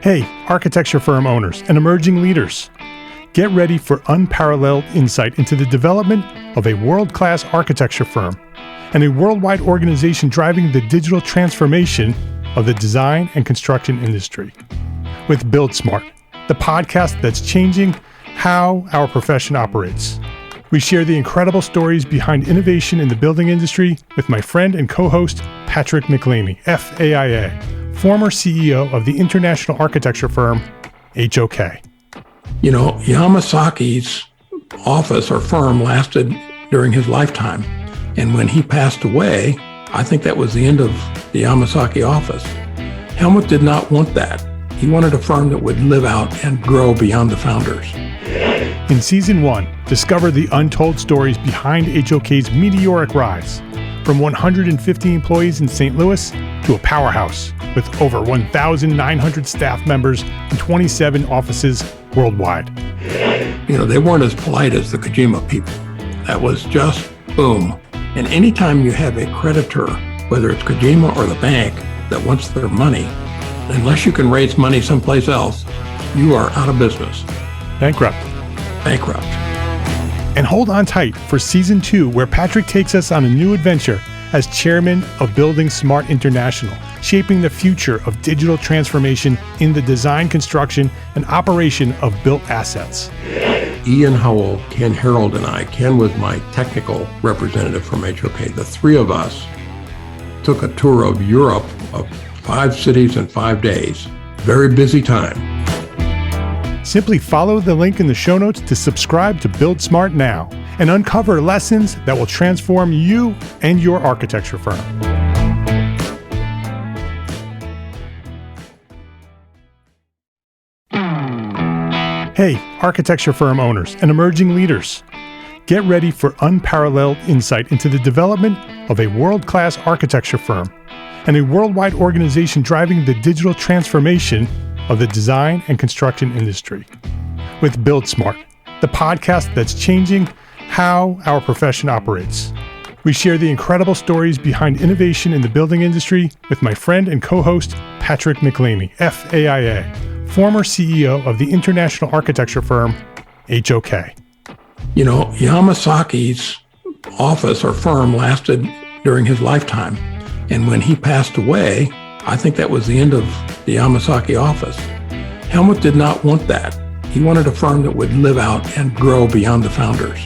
Hey, architecture firm owners and emerging leaders. Get ready for unparalleled insight into the development of a world-class architecture firm and a worldwide organization driving the digital transformation of the design and construction industry. With Build Smart, the podcast that's changing how our profession operates. We share the incredible stories behind innovation in the building industry with my friend and co-host, Patrick McLeamy, FAIA, former CEO of the international architecture firm, HOK. You know, Yamasaki's office or firm lasted during his lifetime. And when he passed away, I think that was the end of the Yamasaki office. Helmut did not want that. He wanted a firm that would live out and grow beyond the founders. In Season 1, discover the untold stories behind HOK's meteoric rise, from 150 employees in St. Louis to a powerhouse with over 1,900 staff members and 27 offices worldwide. You know, they weren't as polite as the Kojima people. That was just boom. And anytime you have a creditor, whether it's Kojima or the bank, that wants their money, unless you can raise money someplace else, you are out of business. Bankrupt. And hold on tight for Season 2, where Patrick takes us on a new adventure as chairman of Building Smart International, shaping the future of digital transformation in the design, construction, and operation of built assets. Ian Howell, Ken Harold, and I, Ken was my technical representative from HOK. The three of us took a tour of Europe of 5 cities in 5 days. Very busy time. Simply follow the link in the show notes to subscribe to Build Smart now and uncover lessons that will transform you and your architecture firm. Hey, architecture firm owners and emerging leaders. Get ready for unparalleled insight into the development of a world-class architecture firm and a worldwide organization driving the digital transformation of the design and construction industry. With Build Smart, the podcast that's changing how our profession operates. We share the incredible stories behind innovation in the building industry with my friend and co-host, Patrick McLeamy, FAIA, former CEO of the international architecture firm, HOK. You know, Yamasaki's office or firm lasted during his lifetime. And when he passed away, I think that was the end of the Yamasaki office. Helmut did not want that. He wanted a firm that would live out and grow beyond the founders.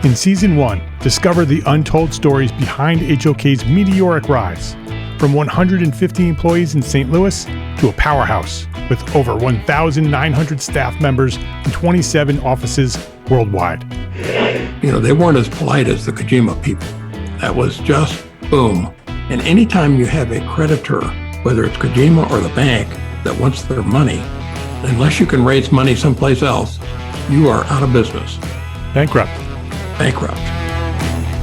In Season 1, discover the untold stories behind HOK's meteoric rise, from 150 employees in St. Louis to a powerhouse with over 1,900 staff members and 27 offices worldwide. You know, they weren't as polite as the Kojima people. That was just boom. And anytime you have a creditor, whether it's Kojima or the bank, that wants their money, unless you can raise money someplace else, you are out of business. Bankrupt.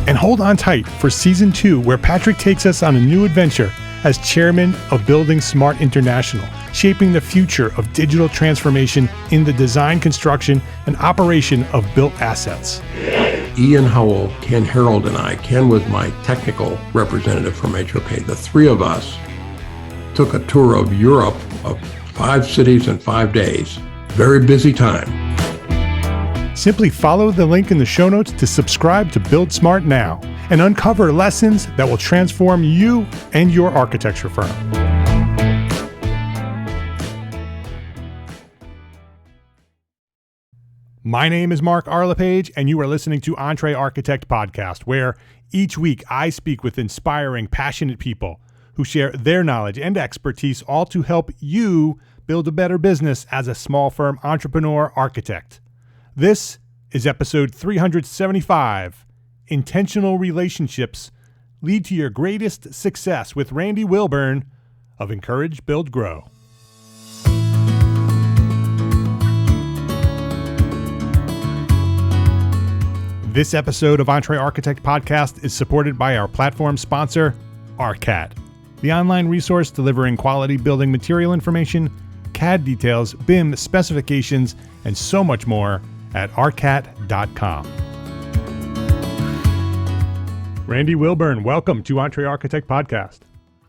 And hold on tight for Season 2, where Patrick takes us on a new adventure as chairman of Building Smart International, shaping the future of digital transformation in the design, construction, and operation of built assets. Ian Howell, Ken Harold, and I, Ken was my technical representative from HOK. The three of us took a tour of Europe of 5 cities in 5 days. Very busy time. Simply follow the link in the show notes to subscribe to Build Smart now and uncover lessons that will transform you and your architecture firm. My name is Mark Arlepage, and you are listening to Entre Architect Podcast, where each week I speak with inspiring, passionate people who share their knowledge and expertise, all to help you build a better business as a small firm entrepreneur architect. This is episode 375, Intentional Relationships Lead to Your Greatest Success, with Randy Wilburn of Encourage, Build, Grow. This episode of Entre Architect Podcast is supported by our platform sponsor, ARCAT, the online resource delivering quality building material information, CAD details, BIM specifications, and so much more at arcat.com. Randy Wilburn, welcome to Entre Architect Podcast.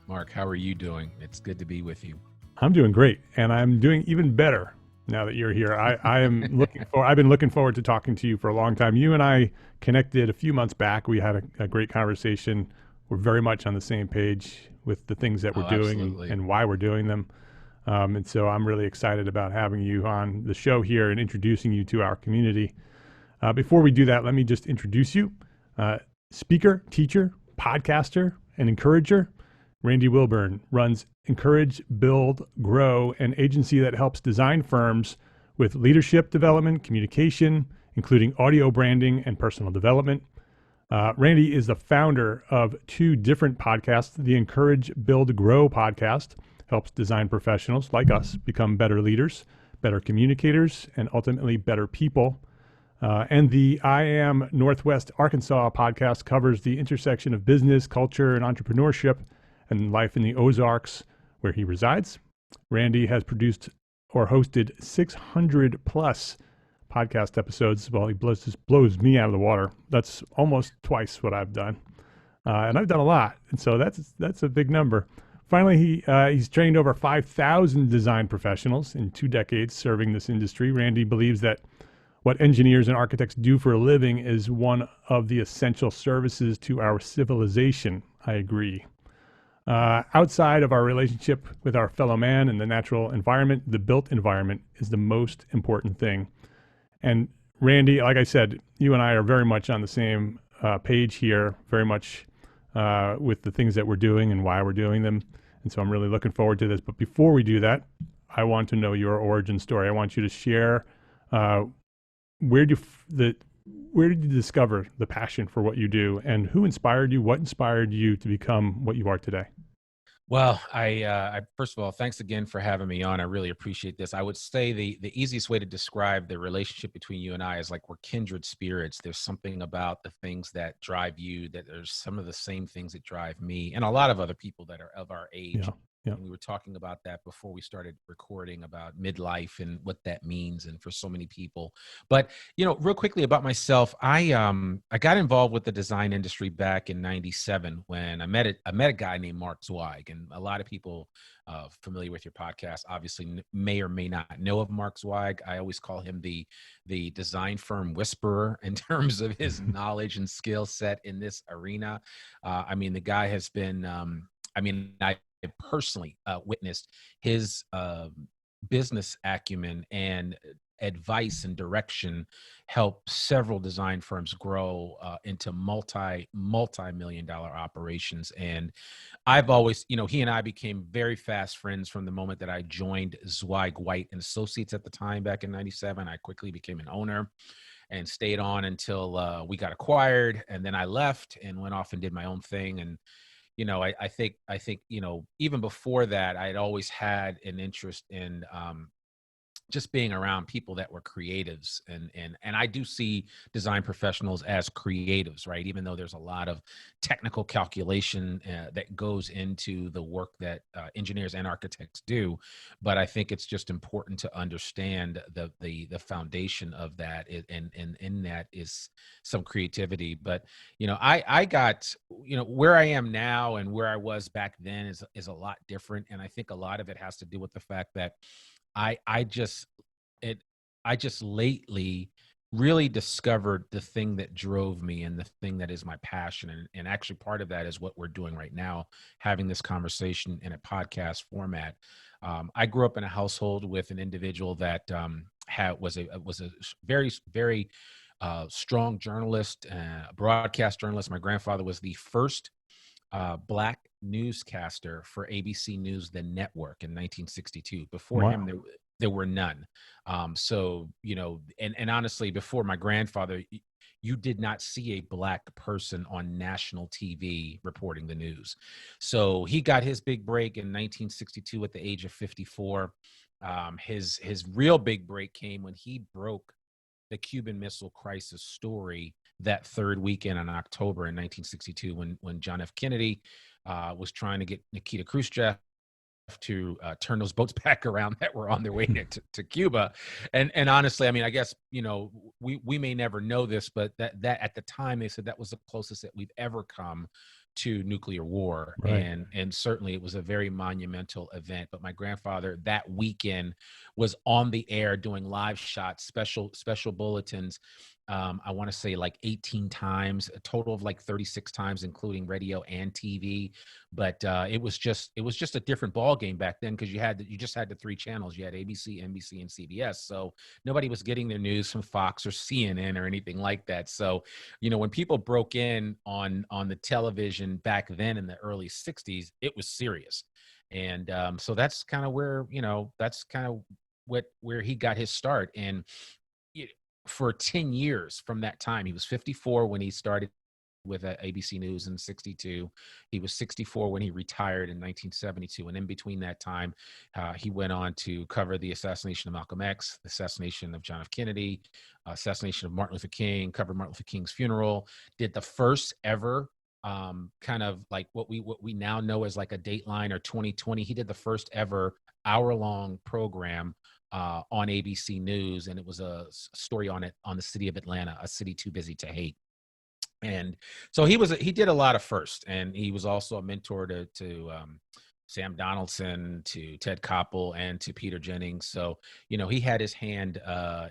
Mark, how are you doing? It's good to be with you. I'm doing great, and I'm doing even better now that you're here. I've been looking forward to talking to you for a long time. You and I connected a few months back. We had a great conversation. We're very much on the same page with the things that we're doing and why we're doing them. And so I'm really excited about having you on the show here and introducing you to our community. Before we do that, let me just introduce you. Speaker, teacher, podcaster, and encourager. Randy Wilburn runs Encourage, Build, Grow, an agency that helps design firms with leadership development, communication, including audio branding and personal development. Randy is the founder of two different podcasts. The Encourage, Build, Grow podcast helps design professionals like us become better leaders, better communicators, and ultimately better people. And the I Am Northwest Arkansas podcast covers the intersection of business, culture, and entrepreneurship and life in the Ozarks, where he resides. Randy has produced or hosted 600 plus podcast episodes. Well, he blows me out of the water. That's almost twice what I've done. And I've done a lot. And so that's a big number. Finally, he's trained over 5,000 design professionals in 2 decades serving this industry. Randy believes that what engineers and architects do for a living is one of the essential services to our civilization. I agree. Outside of our relationship with our fellow man and the natural environment, the built environment is the most important thing. And Randy, like I said, you and I are very much on the same page here, very much with the things that we're doing and why we're doing them. And so I'm really looking forward to this. But before we do that, I want to know your origin story. I want you to share where did you discover the passion for what you do, and who inspired you? What inspired you to become what you are today? Well, I first of all, thanks again for having me on. I really appreciate this. I would say the easiest way to describe the relationship between you and I is like we're kindred spirits. There's something about the things that drive you, that there's some of the same things that drive me, and a lot of other people that are of our age. Yeah. And we were talking about that before we started recording about midlife and what that means, and for so many people. But real quickly about myself, I got involved with the design industry back in '97 when I met a guy named Mark Zweig, and a lot of people familiar with your podcast obviously may or may not know of Mark Zweig. I always call him the design firm whisperer in terms of his knowledge and skill set in this arena. The guy has been. I personally witnessed his business acumen and advice and direction help several design firms grow into multi-million dollar operations. And I've always, he and I became very fast friends from the moment that I joined Zweig, White and Associates at the time back in '97. I quickly became an owner and stayed on until we got acquired. And then I left and went off and did my own thing. And I think, even before that, I'd always had an interest in just being around people that were creatives. And I do see design professionals as creatives, right? Even though there's a lot of technical calculation that goes into the work that engineers and architects do. But I think it's just important to understand the foundation of that. And in that is some creativity. But, I got, where I am now and where I was back then is a lot different. And I think a lot of it has to do with the fact that I just lately really discovered the thing that drove me and the thing that is my passion. And actually part of that is what we're doing right now, having this conversation in a podcast format. I grew up in a household with an individual that was a very, very strong journalist, broadcast journalist. My grandfather was the first Black newscaster for ABC News, the network, in 1962. Before him, there were none. And honestly, before my grandfather, you did not see a Black person on national TV reporting the news. So he got his big break in 1962 at the age of 54. His real big break came when he broke the Cuban Missile Crisis story that third weekend in October in 1962, when John F. Kennedy was trying to get Nikita Khrushchev to turn those boats back around that were on their way to Cuba. And honestly, I guess, we may never know this, but that at the time they said that was the closest that we've ever come to nuclear war. Right. And certainly it was a very monumental event. But my grandfather that weekend was on the air doing live shots, special bulletins. I want to say like 18 times, a total of like 36 times, including radio and TV. But it was just a different ball game back then, because you just had the three channels. You had ABC, NBC, and CBS. So nobody was getting their news from Fox or CNN or anything like that. So, when people broke in on the television back then in the early 60s, it was serious. And so that's kind of where, that's kind of where he got his start. And for 10 years from that time, he was 54 when he started with ABC News in 62. He was 64 when he retired in 1972. And in between that time, he went on to cover the assassination of Malcolm X, the assassination of John F. Kennedy, assassination of Martin Luther King, covered Martin Luther King's funeral, did the first ever kind of like what we now know as like a Dateline or 2020. He did the first ever hour-long program on ABC News, and it was a story on the city of Atlanta, a city too busy to hate. And so he did a lot of first, and he was also a mentor to Sam Donaldson, to Ted Koppel, and to Peter Jennings. So, he had his hand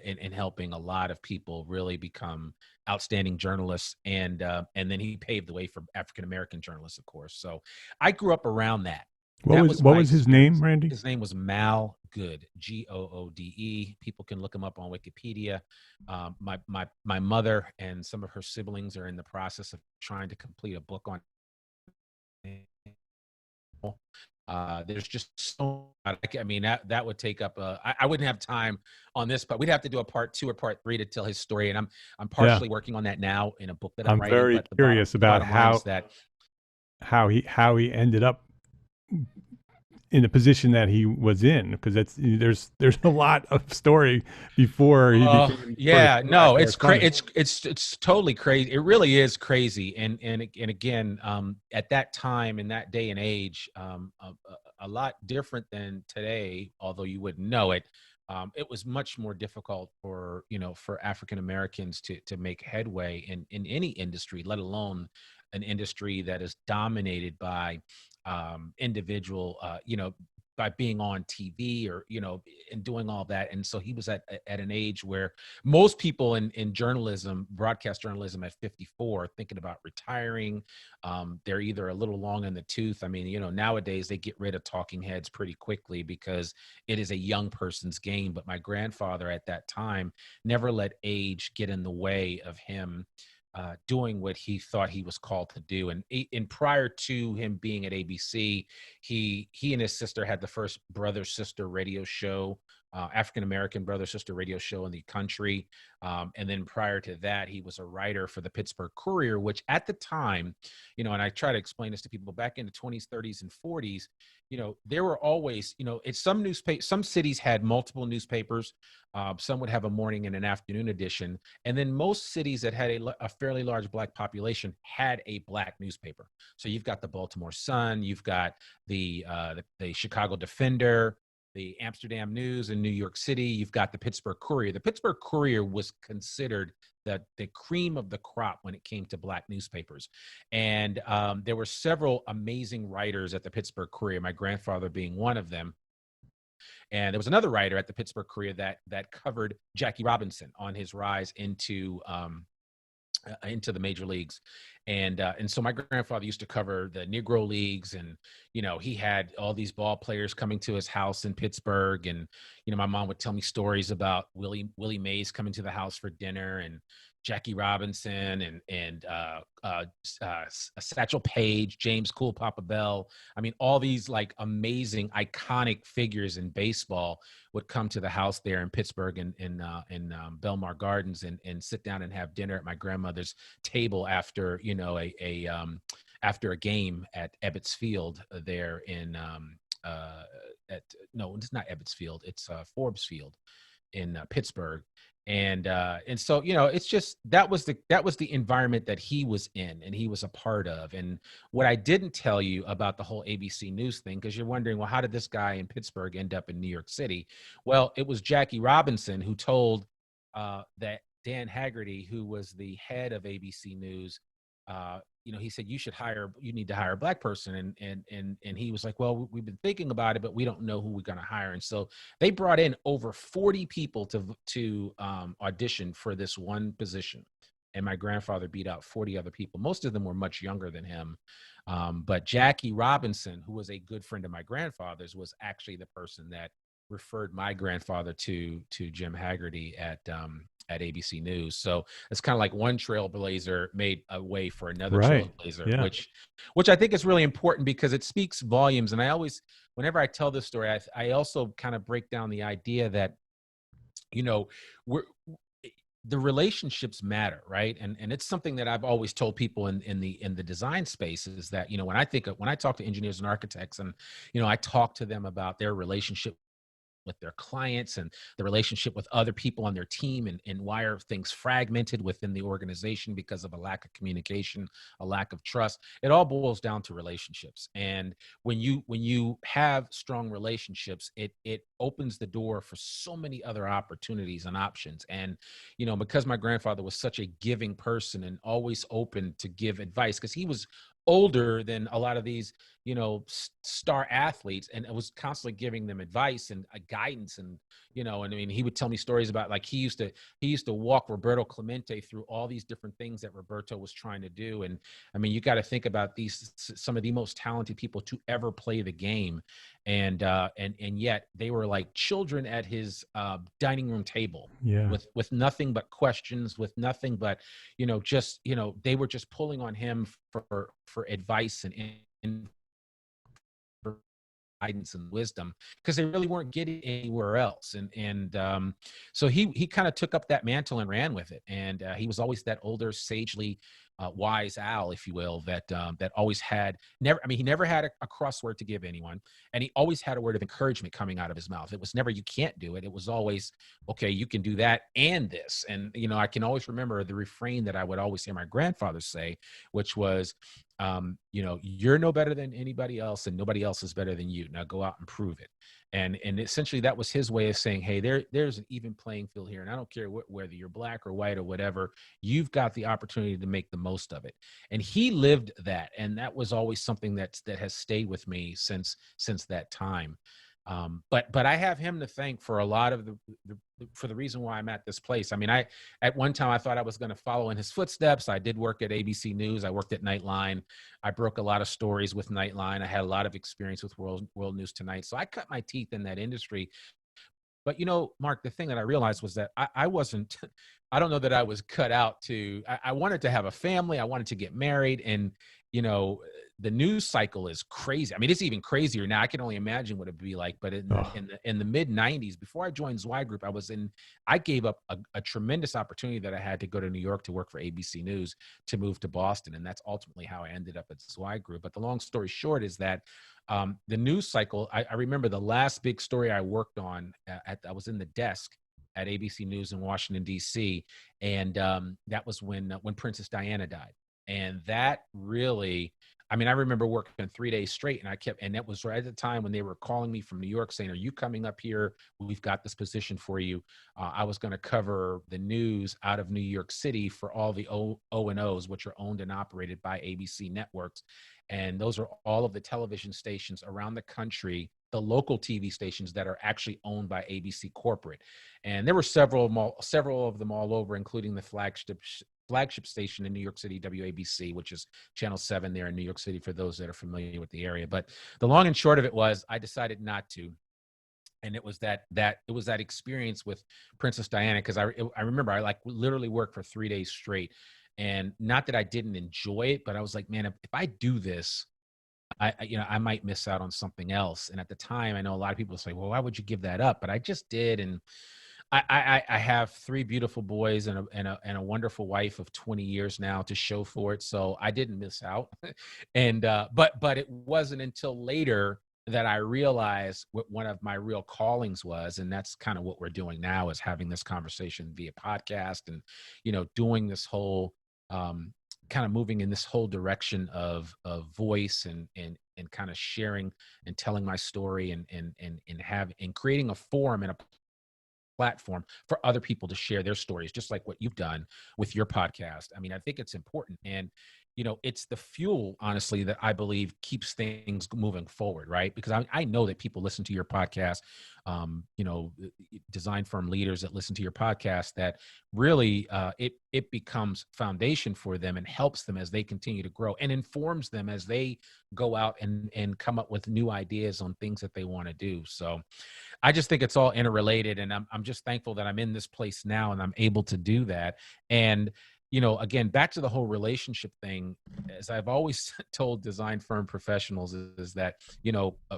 in helping a lot of people really become outstanding journalists, and then he paved the way for African-American journalists, of course. So I grew up around that. What was his name, Randy? His name was Mal Good, Goode. People can look him up on Wikipedia. My mother and some of her siblings are in the process of trying to complete a book on. There's just so. I mean, that would take up. I wouldn't have time on this, but we'd have to do a part 2 or part 3 to tell his story. And I'm partially working on that now in a book that I'm writing. I'm very curious about how he ended up in the position that he was in, because there's a lot of story before he became. Yeah, no, it's crazy. It's totally crazy. It really is crazy. And again, at that time, in that day and age, a lot different than today, although you wouldn't know it. It was much more difficult for African Americans to make headway in any industry, let alone an industry that is dominated by individual, by being on TV or, and doing all that. And so he was at an age where most people in journalism, broadcast journalism at 54, thinking about retiring. They're either a little long in the tooth. I mean, nowadays they get rid of talking heads pretty quickly because it is a young person's game. But my grandfather at that time never let age get in the way of him doing what he thought he was called to do. And prior to him being at ABC, he and his sister had the first brother-sister radio show, African-American brother-sister radio show in the country. And then prior to that, he was a writer for the Pittsburgh Courier, which at the time, and I try to explain this to people, back in the 20s, 30s, and 40s, there were always, some cities had multiple newspapers. Some would have a morning and an afternoon edition. And then most cities that had a fairly large Black population had a Black newspaper. So you've got the Baltimore Sun, you've got the Chicago Defender, the Amsterdam News in New York City, you've got the Pittsburgh Courier. The Pittsburgh Courier was considered the cream of the crop when it came to Black newspapers. And there were several amazing writers at the Pittsburgh Courier, my grandfather being one of them. And there was another writer at the Pittsburgh Courier that covered Jackie Robinson on his rise into the major leagues. And so my grandfather used to cover the Negro leagues, and, he had all these ball players coming to his house in Pittsburgh. And, my mom would tell me stories about Willie Mays coming to the house for dinner, and Jackie Robinson and Satchel Paige, James Cool Papa Bell. I mean, all these like amazing, iconic figures in baseball would come to the house there in Pittsburgh in Belmar Gardens and sit down and have dinner at my grandmother's table after, after a game at Ebbets Field there in no, it's not Ebbets Field, it's Forbes Field in Pittsburgh. And so, it's just, that was the environment that he was in and he was a part of. And what I didn't tell you about the whole ABC News thing, because you're wondering, well, how did this guy in Pittsburgh end up in New York City? Well, it was Jackie Robinson who told that Dan Haggerty, who was the head of ABC News, he said, you need to hire a Black person. And he was like, well, we've been thinking about it, but we don't know who we're going to hire. And so they brought in over 40 people to audition for this one position. And my grandfather beat out 40 other people. Most of them were much younger than him. But Jackie Robinson, who was a good friend of my grandfather's, was actually the person that referred my grandfather to Jim Haggerty at ABC News. So it's kind of like one trailblazer made a way for another trailblazer, yeah. which I think is really important because it speaks volumes. And I always, whenever I tell this story, I also kind of break down the idea that, the relationships matter, right? And it's something that I've always told people in the design space is that, when I talk to engineers and architects and, I talk to them about their relationship with their clients and the relationship with other people on their team, and why are things fragmented within the organization because of a lack of communication, a lack of trust. It all boils down to relationships. And when you have strong relationships, it opens the door for so many other opportunities and options. And because my grandfather was such a giving person and always open to give advice, because he was older than a lot of these star athletes, and it was constantly giving them advice and guidance. And he would tell me stories about, like, he used to walk Roberto Clemente through all these different things that Roberto was trying to do. And you got to think about some of the most talented people to ever play the game, and yet they were like children at his dining room table, with nothing but questions, with nothing but they were just pulling on him for advice and guidance and wisdom, because they really weren't getting anywhere else. And so he kind of took up that mantle and ran with it. And he was always that older, sagely wise owl, if you will, that always had he never had a crossword to give anyone. And he always had a word of encouragement coming out of his mouth. It was never, you can't do it. It was always, okay, you can do that and this. And, I can always remember the refrain that I would always hear my grandfather say, which was, you're no better than anybody else, and nobody else is better than you. Now go out and prove it. And essentially that was his way of saying, hey, there's an even playing field here. And I don't care whether you're Black or white or whatever, you've got the opportunity to make the most of it. And he lived that. And that was always something that has stayed with me since that time. But I have him to thank for a lot of for the reason why I'm at this place. At one time I thought I was going to follow in his footsteps. I did work at ABC News. I worked at Nightline. I broke a lot of stories with Nightline. I had a lot of experience with World News Tonight. So I cut my teeth in that industry. But, Mark, the thing that I realized was that I wasn't, I don't know that I was cut out to, I wanted to have a family. I wanted to get married. And, the news cycle is crazy. It's even crazier now. I can only imagine what it'd be like. But in the mid 90s, before I joined Zwei Group, I gave up a tremendous opportunity that I had to go to New York to work for ABC News to move to Boston. And that's ultimately how I ended up at Zwei Group. But the long story short is that the news cycle, I remember the last big story I worked on, I was in the desk at ABC News in Washington, D.C. And that was when Princess Diana died. And that really, I remember working 3 days straight, and that was right at the time when they were calling me from New York saying, are you coming up here? We've got this position for you. I was going to cover the news out of New York City for all the O&Os, which are owned and operated by ABC networks. And those are all of the television stations around the country, the local TV stations that are actually owned by ABC corporate. And there were several of them all over, including the flagship station in New York City, WABC, which is Channel 7 there in New York City, for those that are familiar with the area. But the long and short of it was I decided not to. And it was that experience with Princess Diana, because I remember I literally worked for 3 days straight. And not that I didn't enjoy it, but I was like, man, if I do this, I might miss out on something else. And at the time, I know a lot of people say, well, why would you give that up? But I just did. And I have 3 beautiful boys and a wonderful wife of 20 years now to show for it. So I didn't miss out. And, but it wasn't until later that I realized what one of my real callings was. And that's kind of what we're doing now, is having this conversation via podcast and, doing this whole, kind of moving in this whole direction of voice and kind of sharing and telling my story and creating a forum and a platform for other people to share their stories, just like what you've done with your podcast. I think it's important. And, it's the fuel, honestly, that I believe keeps things moving forward, right? Because I know that people listen to your podcast, design firm leaders that listen to your podcast, that really it becomes foundation for them and helps them as they continue to grow, and informs them as they go out and come up with new ideas on things that they want to do. So I just think it's all interrelated, and I'm just thankful that I'm in this place now and I'm able to do that. And again, back to the whole relationship thing, as I've always told design firm professionals, is that,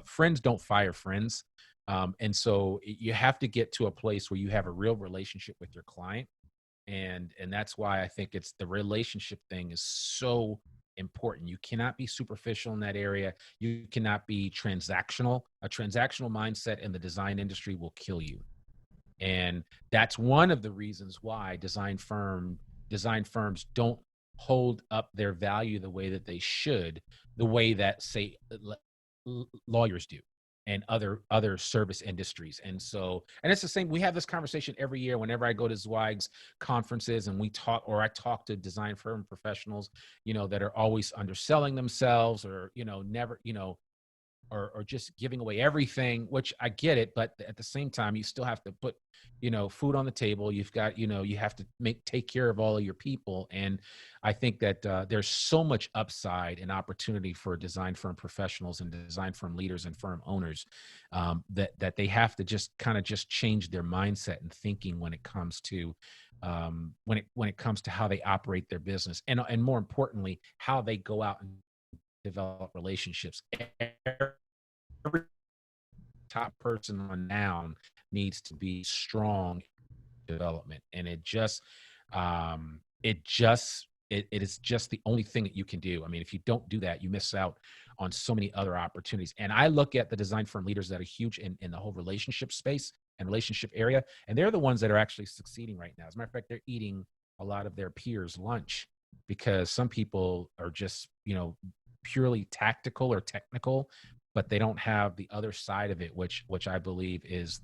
friends don't fire friends. And so you have to get to a place where you have a real relationship with your client. And that's why I think it's the relationship thing is so important. You cannot be superficial in that area. You cannot be transactional. A transactional mindset in the design industry will kill you. And that's one of the reasons why design firms don't hold up their value the way that they should, the way that, say, lawyers do and other service industries. And it's the same. We have this conversation every year whenever I go to Zweig's conferences and I talk to design firm professionals, that are always underselling themselves, or, never, or just giving away everything, which I get it. But at the same time, you still have to put, food on the table. You've got, you have to take care of all of your people. And I think that there's so much upside and opportunity for design firm professionals and design firm leaders and firm owners, that they have to just change their mindset and thinking when it comes to when it comes to how they operate their business, and more importantly, how they go out and develop relationships. Every top person on down needs to be strong in development, and it is just the only thing that you can do. I mean, if you don't do that, you miss out on so many other opportunities. And I look at the design firm leaders that are huge in the whole relationship space and relationship area, and they're the ones that are actually succeeding right now. As a matter of fact, they're eating a lot of their peers' lunch, because some people are just, purely tactical or technical, but they don't have the other side of it, which I believe is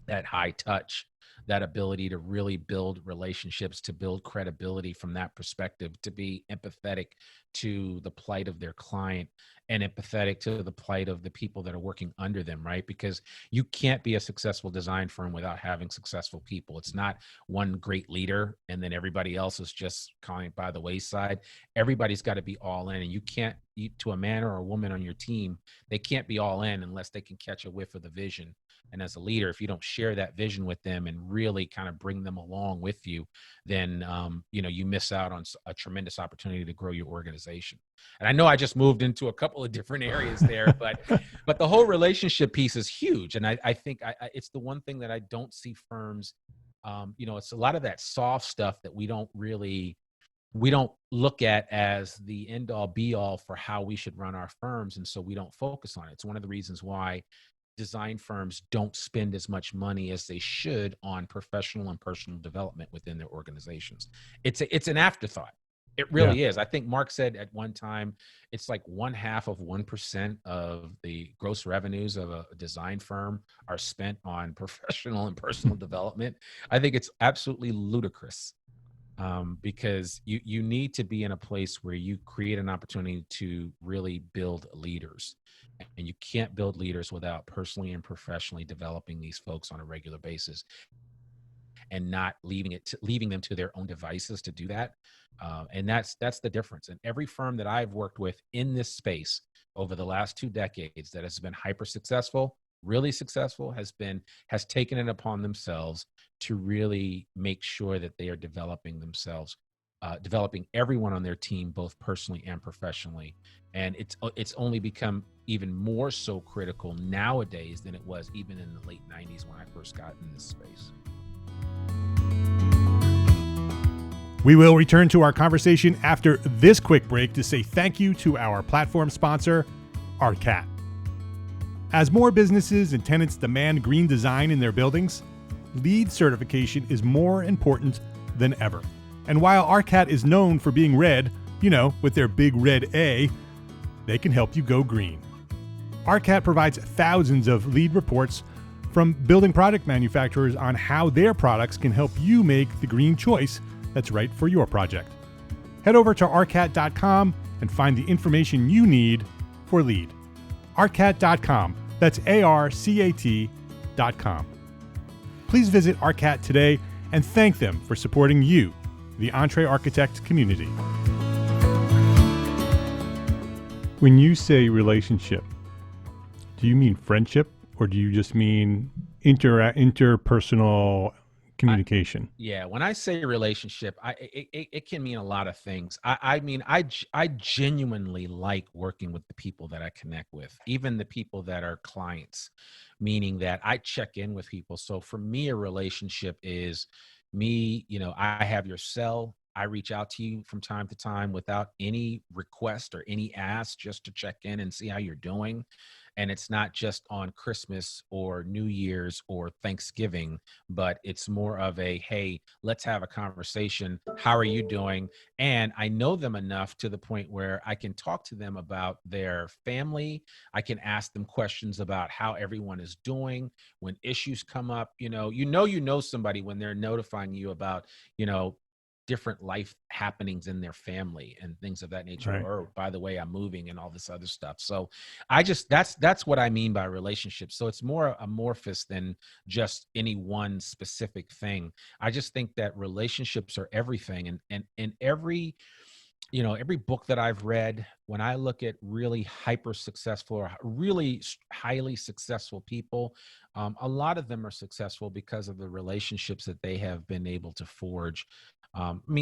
that high touch, that ability to really build relationships, to build credibility from that perspective, to be empathetic to the plight of their client and empathetic to the plight of the people that are working under them, right? Because you can't be a successful design firm without having successful people. It's not one great leader and then everybody else is just kind by the wayside. Everybody's got to be all in, and you can't, to a man or a woman on your team, they can't be all in unless they can catch a whiff of the vision. And as a leader, if you don't share that vision with them and really kind of bring them along with you, then, you miss out on a tremendous opportunity to grow your organization. And I know I just moved into a couple of different areas there, but the whole relationship piece is huge. And I think it's the one thing that I don't see firms, it's a lot of that soft stuff that we don't look at as the end all be all for how we should run our firms. And so we don't focus on it. It's one of the reasons why design firms don't spend as much money as they should on professional and personal development within their organizations. It's an afterthought. It really is. I think Mark said at one time, it's like 0.5% of the gross revenues of a design firm are spent on professional and personal development. I think it's absolutely ludicrous. Because you need to be in a place where you create an opportunity to really build leaders. And you can't build leaders without personally and professionally developing these folks on a regular basis and not leaving them to their own devices to do that. And that's the difference. And every firm that I've worked with in this space over the last 2 decades that has been hyper successful, really successful, has taken it upon themselves to really make sure that they are developing themselves, developing everyone on their team, both personally and professionally. And it's only become even more so critical nowadays than it was even in the late 90s when I first got in this space. We will return to our conversation after this quick break to say thank you to our platform sponsor, ARCAT. As more businesses and tenants demand green design in their buildings, LEED certification is more important than ever. And while ARCAT is known for being red, with their big red A, they can help you go green. ARCAT provides thousands of LEED reports from building product manufacturers on how their products can help you make the green choice that's right for your project. Head over to arcat.com and find the information you need for LEAD. arcat.com. That's ARCAT.com. Please visit ARCAT today and thank them for supporting you, the EntreArchitect community. When you say relationship, do you mean friendship or do you just mean interpersonal communication? When I say relationship, it can mean a lot of things. I genuinely like working with the people that I connect with, even the people that are clients, meaning that I check in with people. So for me, a relationship is me, I have your cell. I reach out to you from time to time without any request or any ask, just to check in and see how you're doing. And it's not just on Christmas or New Year's or Thanksgiving, but it's more of a, hey, let's have a conversation. How are you doing? And I know them enough to the point where I can talk to them about their family. I can ask them questions about how everyone is doing. When issues come up, you know somebody when they're notifying you about, different life happenings in their family and things of that nature. Right. Or, by the way, I'm moving and all this other stuff. So that's what I mean by relationships. So it's more amorphous than just any one specific thing. I just think that relationships are everything. And every book that I've read, when I look at really hyper successful or really highly successful people, a lot of them are successful because of the relationships that they have been able to forge.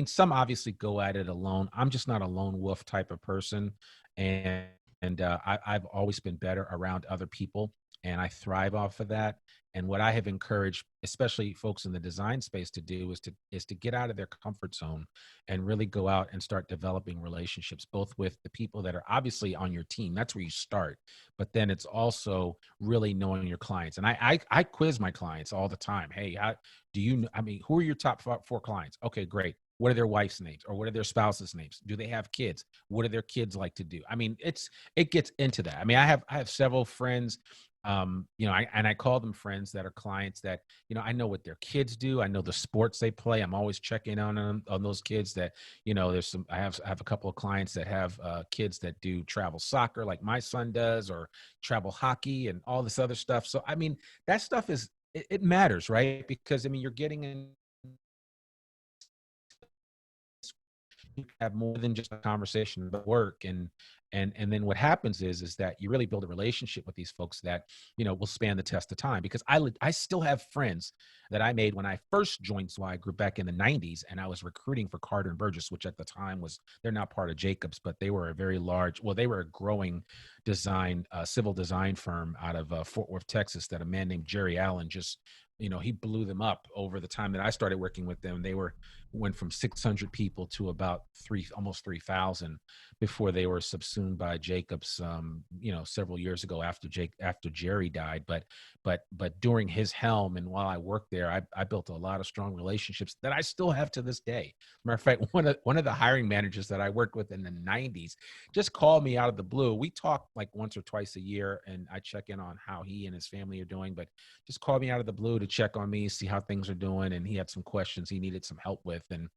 Some obviously go at it alone. I'm just not a lone wolf type of person. I've always been better around other people, and I thrive off of that. And what I have encouraged, especially folks in the design space, to do is to get out of their comfort zone and really go out and start developing relationships, both with the people that are obviously on your team. That's where you start. But then it's also really knowing your clients. And I quiz my clients all the time. Hey, who are your top four clients? Okay, great. What are their wife's names, or what are their spouses' names? Do they have kids? What do their kids like to do? It gets into that. I have several friends, I call them friends that are clients that, I know what their kids do. I know the sports they play. I'm always checking on them, on those kids that, I have a couple of clients that have kids that do travel soccer like my son does, or travel hockey and all this other stuff. So, that stuff it matters, right? Because, you're getting in, you have more than just a conversation about work. And then what happens is that you really build a relationship with these folks that, will span the test of time. Because I still have friends that I made when I first joined SWI Group back in the 90s, and I was recruiting for Carter and Burgess, which at the time they're not part of Jacobs, but they were they were a growing civil design firm out of Fort Worth, Texas, that a man named Jerry Allen just, he blew them up over the time that I started working with them. They went from 600 people to about almost 3,000 before they were subsumed by Jacobs, several years ago after Jerry died. But during his helm and while I worked there, I built a lot of strong relationships that I still have to this day. Matter of fact, one of the hiring managers that I worked with in the 90s just called me out of the blue. We talk like once or twice a year, and I check in on how he and his family are doing, but just called me out of the blue to check on me, see how things are doing. And he had some questions he needed some help with. And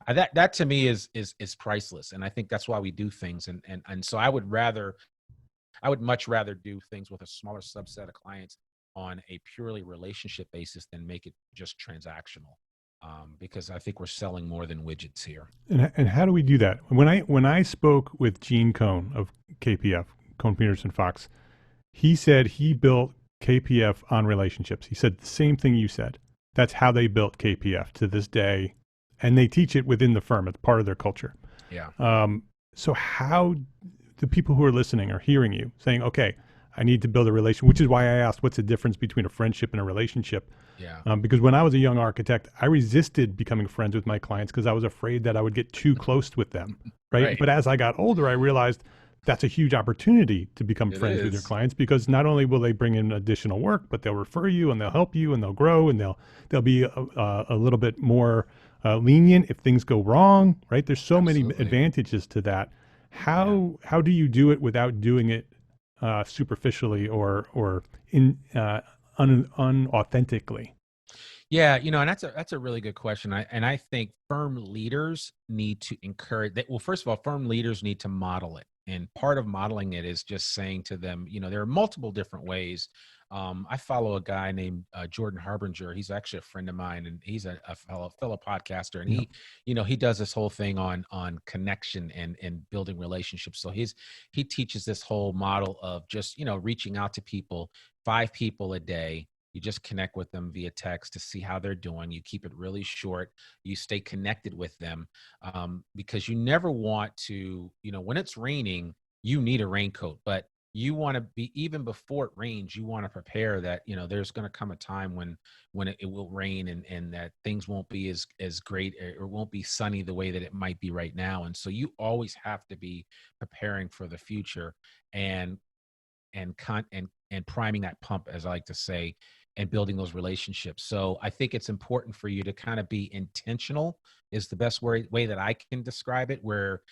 that to me is priceless. And I think that's why we do things. And so I would much rather do things with a smaller subset of clients on a purely relationship basis than make it just transactional. Because I think we're selling more than widgets here. And how do we do that? When I spoke with Gene Cohn of KPF, Cohn Peterson Fox, he said he built KPF on relationships. He said the same thing you said. That's how they built KPF to this day. And they teach it within the firm. It's part of their culture. Yeah. So how the people who are listening are hearing you saying, okay, I need to build a relation, which is why I asked what's the difference between a friendship and a relationship. Yeah. Because when I was a young architect, I resisted becoming friends with my clients because I was afraid that I would get too close with them. Right? But as I got older, I realized that's a huge opportunity to become friends with your clients, because not only will they bring in additional work, but they'll refer you and they'll help you and they'll grow and they'll be a little bit more lenient if things go wrong, right? There's so many advantages to that. How do you do it without doing it superficially or unauthentically? Yeah, and that's a really good question. I think firm leaders need to encourage that. Well, first of all, firm leaders need to model it, and part of modeling it is just saying to them, there are multiple different ways. I follow a guy named Jordan Harbinger. He's actually a friend of mine, and he's a fellow podcaster. And Yeah. he does this whole thing on connection and building relationships. So he teaches this whole model of just reaching out to people, 5 people a day. You just connect with them via text to see how they're doing. You keep it really short. You stay connected with them, because you never want to, when it's raining, you need a raincoat, but you want to be, even before it rains, you want to prepare that, there's going to come a time when it will rain, and that things won't be as great, or won't be sunny the way that it might be right now. And so you always have to be preparing for the future, and and priming that pump, as I like to say, and building those relationships. So I think it's important for you to kind of be intentional, is the best way that I can describe it, where,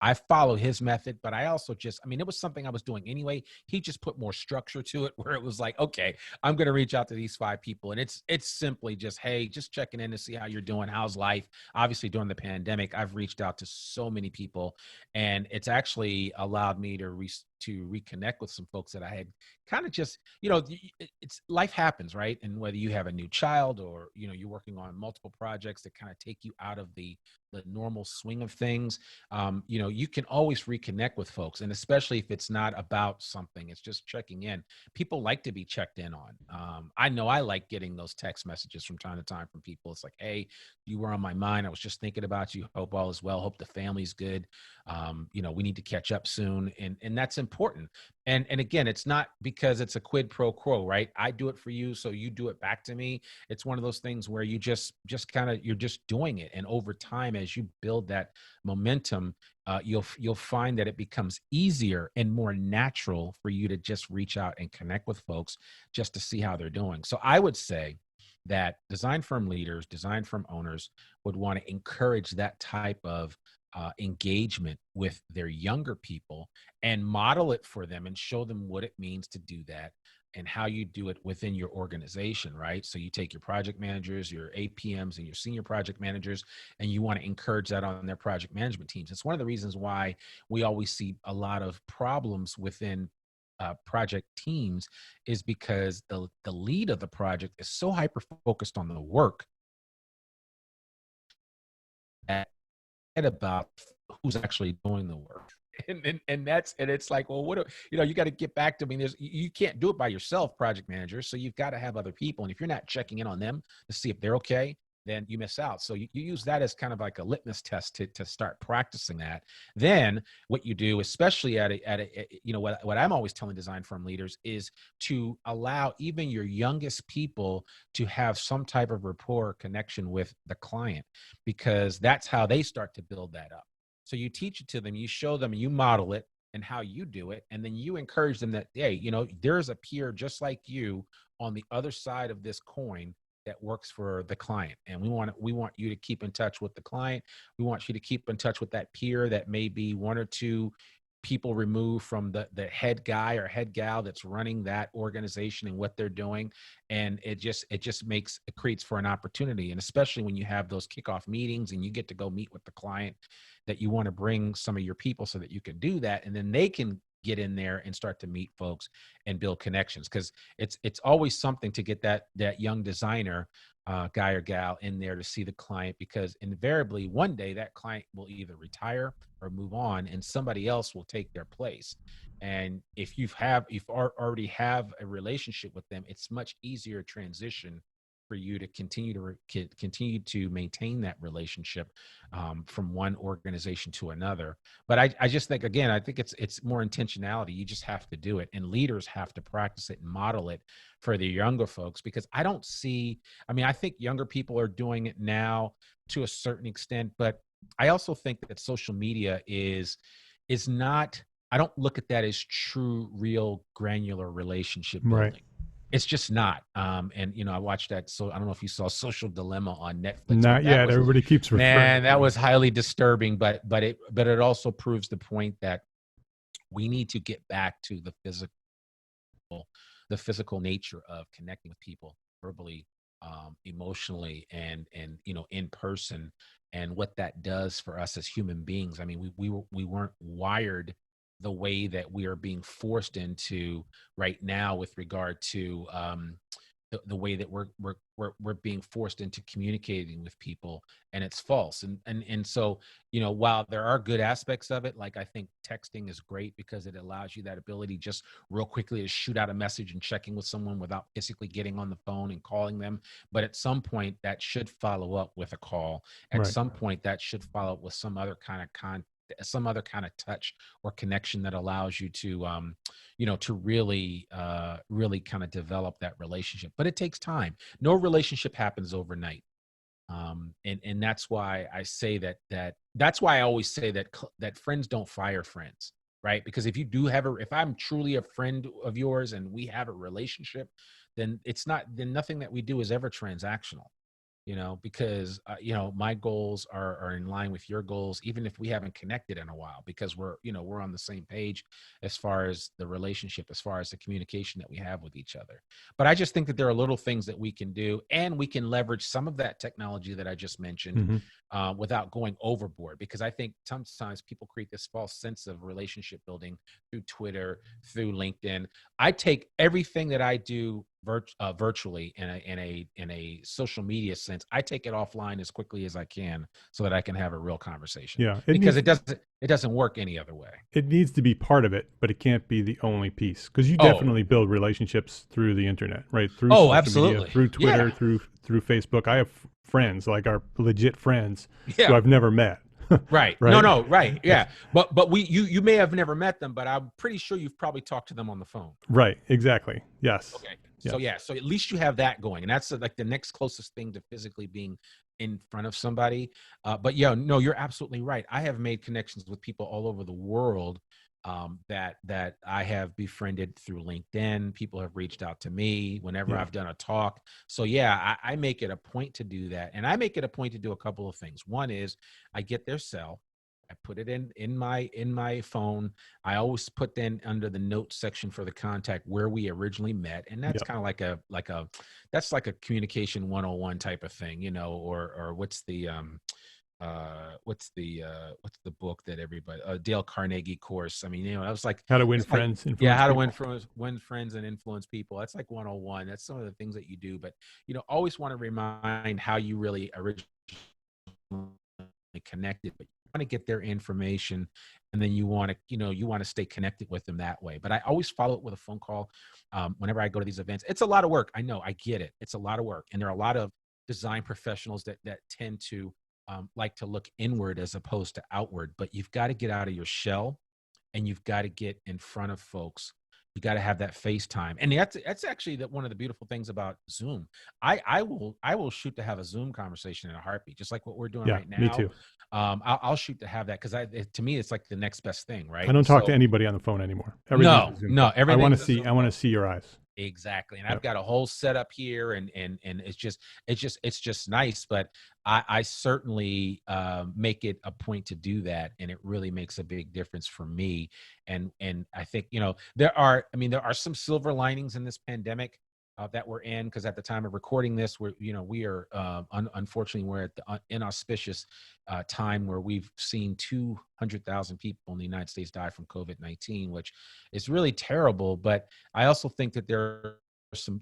I follow his method, but I also just, it was something I was doing anyway. He just put more structure to it, where it was like, okay, I'm going to reach out to these 5 people. And it's simply just, hey, just checking in to see how you're doing. How's life? Obviously during the pandemic, I've reached out to so many people, and it's actually allowed me to reconnect with some folks that I had kind of just, it's life happens, right? And whether you have a new child, or, you're working on multiple projects that kind of take you out of the normal swing of things, you can always reconnect with folks. And especially if it's not about something, it's just checking in. People like to be checked in on. I know I like getting those text messages from time to time from people. It's like, hey, you were on my mind. I was just thinking about you. Hope all is well. Hope the family's good. We need to catch up soon. And that's important. And again, it's not because it's a quid pro quo, right? I do it for you, so you do it back to me. It's one of those things where you just kind of, you're just doing it. And over time, as you build that momentum, you'll find that it becomes easier and more natural for you to just reach out and connect with folks just to see how they're doing. So I would say that design firm leaders, design firm owners would want to encourage that type of engagement with their younger people, and model it for them, and show them what it means to do that, and how you do it within your organization, right? So you take your project managers, your APMs, and your senior project managers, and you want to encourage that on their project management teams. It's one of the reasons why we always see a lot of problems within project teams, is because the lead of the project is so hyper focused on the work that about who's actually doing the work. And it's like, well, you got to get back to, you can't do it by yourself, project manager. So you've got to have other people. And if you're not checking in on them to see if they're okay, then you miss out. So you use that as kind of like a litmus test to start practicing that. Then what you do, especially what I'm always telling design firm leaders, is to allow even your youngest people to have some type of rapport or connection with the client, because that's how they start to build that up. So you teach it to them, you show them, you model it and how you do it. And then you encourage them that, hey, there's a peer just like you on the other side of this coin that works for the client. And we want you to keep in touch with the client. We want you to keep in touch with that peer that may be 1 or 2 people removed from the head guy or head gal that's running that organization and what they're doing. And it creates for an opportunity. And especially when you have those kickoff meetings and you get to go meet with the client, that you want to bring some of your people so that you can do that. And then they can get in there and start to meet folks and build connections. Because it's always something to get that young designer guy or gal in there to see the client, because invariably one day that client will either retire or move on, and somebody else will take their place. And if you already have a relationship with them, it's much easier transition for you to continue to maintain that relationship from one organization to another. But I just think, again, I think it's more intentionality. You just have to do it, and leaders have to practice it and model it for the younger folks, because I think younger people are doing it now to a certain extent, but I also think that social media is not, I don't look at that as true, real, granular relationship building. Right. It's just not. And I watched that. So I don't know if you saw Social Dilemma on Netflix. Not yet. Everybody keeps referring. Man, that was highly disturbing. But it also proves the point that we need to get back to the physical nature of connecting with people verbally, emotionally and in person, and what that does for us as human beings. I mean, we weren't wired the way that we are being forced into right now with regard to the way that we're being forced into communicating with people, and it's false. And so, while there are good aspects of it, like I think texting is great because it allows you that ability just real quickly to shoot out a message and checking with someone without physically getting on the phone and calling them. But at some point that should follow up with a call. At Right. some point that should follow up with some other kind of some other kind of touch or connection that allows you to to really kind of develop that relationship. But it takes time. No relationship happens overnight. And that's why I say that's why I always say that friends don't fire friends, right? Because if I'm truly a friend of yours and we have a relationship, then then nothing that we do is ever transactional. Because my goals are in line with your goals, even if we haven't connected in a while, because we're on the same page as far as the relationship, as far as the communication that we have with each other. But I just think that there are little things that we can do, and we can leverage some of that technology that I just mentioned, without going overboard, because I think sometimes people create this false sense of relationship building through Twitter, through LinkedIn. I take everything that I do virtually in a social media sense. I take it offline as quickly as I can so that I can have a real conversation. Yeah. Because it doesn't work any other way. It needs to be part of it, but it can't be the only piece, because you Oh. definitely build relationships through the internet, right? Through Oh, social absolutely. media, through Twitter, Yeah. through Facebook. I have friends, like our legit friends, who Yeah. I've never met. Right. Right? No, right. Yeah. But you may have never met them, but I'm pretty sure you've probably talked to them on the phone. Right. Exactly. Yes. Okay. Yes. So yeah, so at least you have that going, and that's like the next closest thing to physically being in front of somebody. But yeah, no, you're absolutely right. I have made connections with people all over the world, that I have befriended through LinkedIn. People have reached out to me whenever Yeah. I've done a talk. So yeah, I make it a point to do that, and I make it a point to do a couple of things. One is I get their cell. I put it in my phone. I always put then under the notes section for the contact where we originally met, and that's Yep. kind of that's like a communication 101 type of thing, or what's the what's the book that everybody Dale Carnegie course. I mean, that was like How to win it's like, friends, yeah, influence how to people. win friends and influence people. That's like 101. That's some of the things that you do, but always want to remind how you really originally connected, but you want to get their information, and then you want to stay connected with them that way. But I always follow it with a phone call. Whenever I go to these events, it's a lot of work. I know, I get it. It's a lot of work, and there are a lot of design professionals that tend to like to look inward as opposed to outward. But you've got to get out of your shell, and you've got to get in front of folks. You got to have that FaceTime, and that's actually one of the beautiful things about Zoom. I will shoot to have a Zoom conversation in a heartbeat, just like what we're doing Yeah, right me now. too. I'll shoot to have that, because to me it's like the next best thing, right? I don't talk to So anybody on the phone anymore. Everything's a Zoom call. I everything want is to a see. Zoom I want call. to see your eyes. Exactly. And Yep. I've got a whole setup here, and it's just nice, but I certainly make it a point to do that. And it really makes a big difference for me. And I think, there are some silver linings in this pandemic that we're in, because at the time of recording this, we are unfortunately, we're at the inauspicious time where we've seen 200,000 people in the United States die from COVID-19, which is really terrible. But I also think that there are some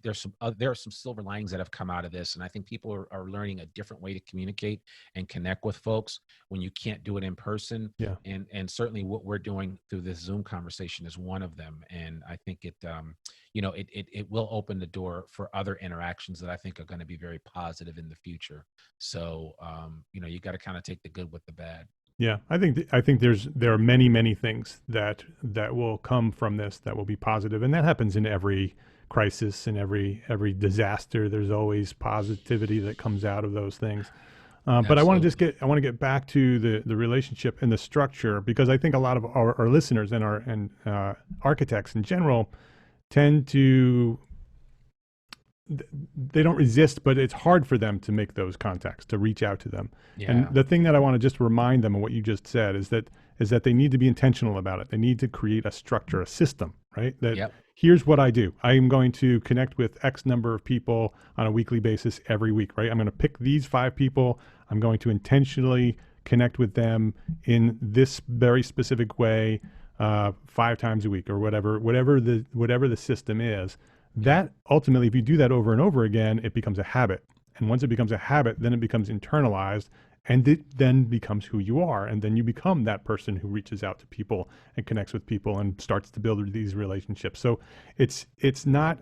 silver linings that have come out of this, and I think people are learning a different way to communicate and connect with folks when you can't do it in person. Yeah. And certainly what we're doing through this Zoom conversation is one of them. And I think it will open the door for other interactions that I think are going to be very positive in the future. So you got to kind of take the good with the bad. Yeah, I think there are many things that will come from this that will be positive, and that happens in every crisis and every disaster. There's always positivity that comes out of those things. But I want to get back to the relationship and the structure, because I think a lot of our listeners and architects in general tend to they don't resist, but it's hard for them to make those contacts, to reach out to them. And Yeah. the thing that I want to just remind them of what you just said is that they need to be intentional about it. They need to create a structure, a system, right? That Yep. here's what I do. I am going to connect with X number of people on a weekly basis every week, right? I'm going to pick these 5 people. I'm going to intentionally connect with them in this very specific way, 5 times a week or whatever the system is. That ultimately, if you do that over and over again, it becomes a habit. And once it becomes a habit, then it becomes internalized, and it then becomes who you are. And then you become that person who reaches out to people and connects with people and starts to build these relationships. So it's not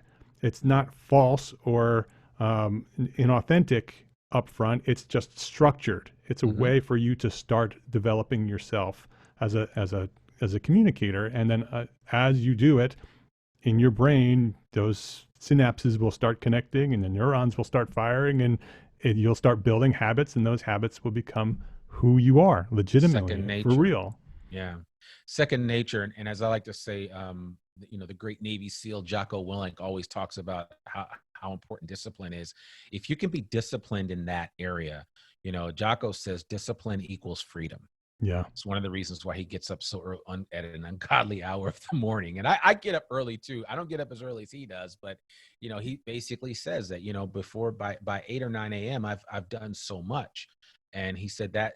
false or inauthentic upfront. It's just structured. It's a way for you to start developing yourself as a communicator. And then as you do it, in your brain, those synapses will start connecting and the neurons will start firing, and you'll start building habits, and those habits will become who you are legitimately, Second for nature. real. Yeah. Second nature. And as I like to say, the great Navy SEAL Jocko Willink always talks about how important discipline is. If you can be disciplined in that area, Jocko says discipline equals freedom. Yeah. It's one of the reasons why he gets up so early, at an ungodly hour of the morning. And I get up early too. I don't get up as early as he does, but he basically says that, before by 8 or 9 a.m. I've done so much. And he said that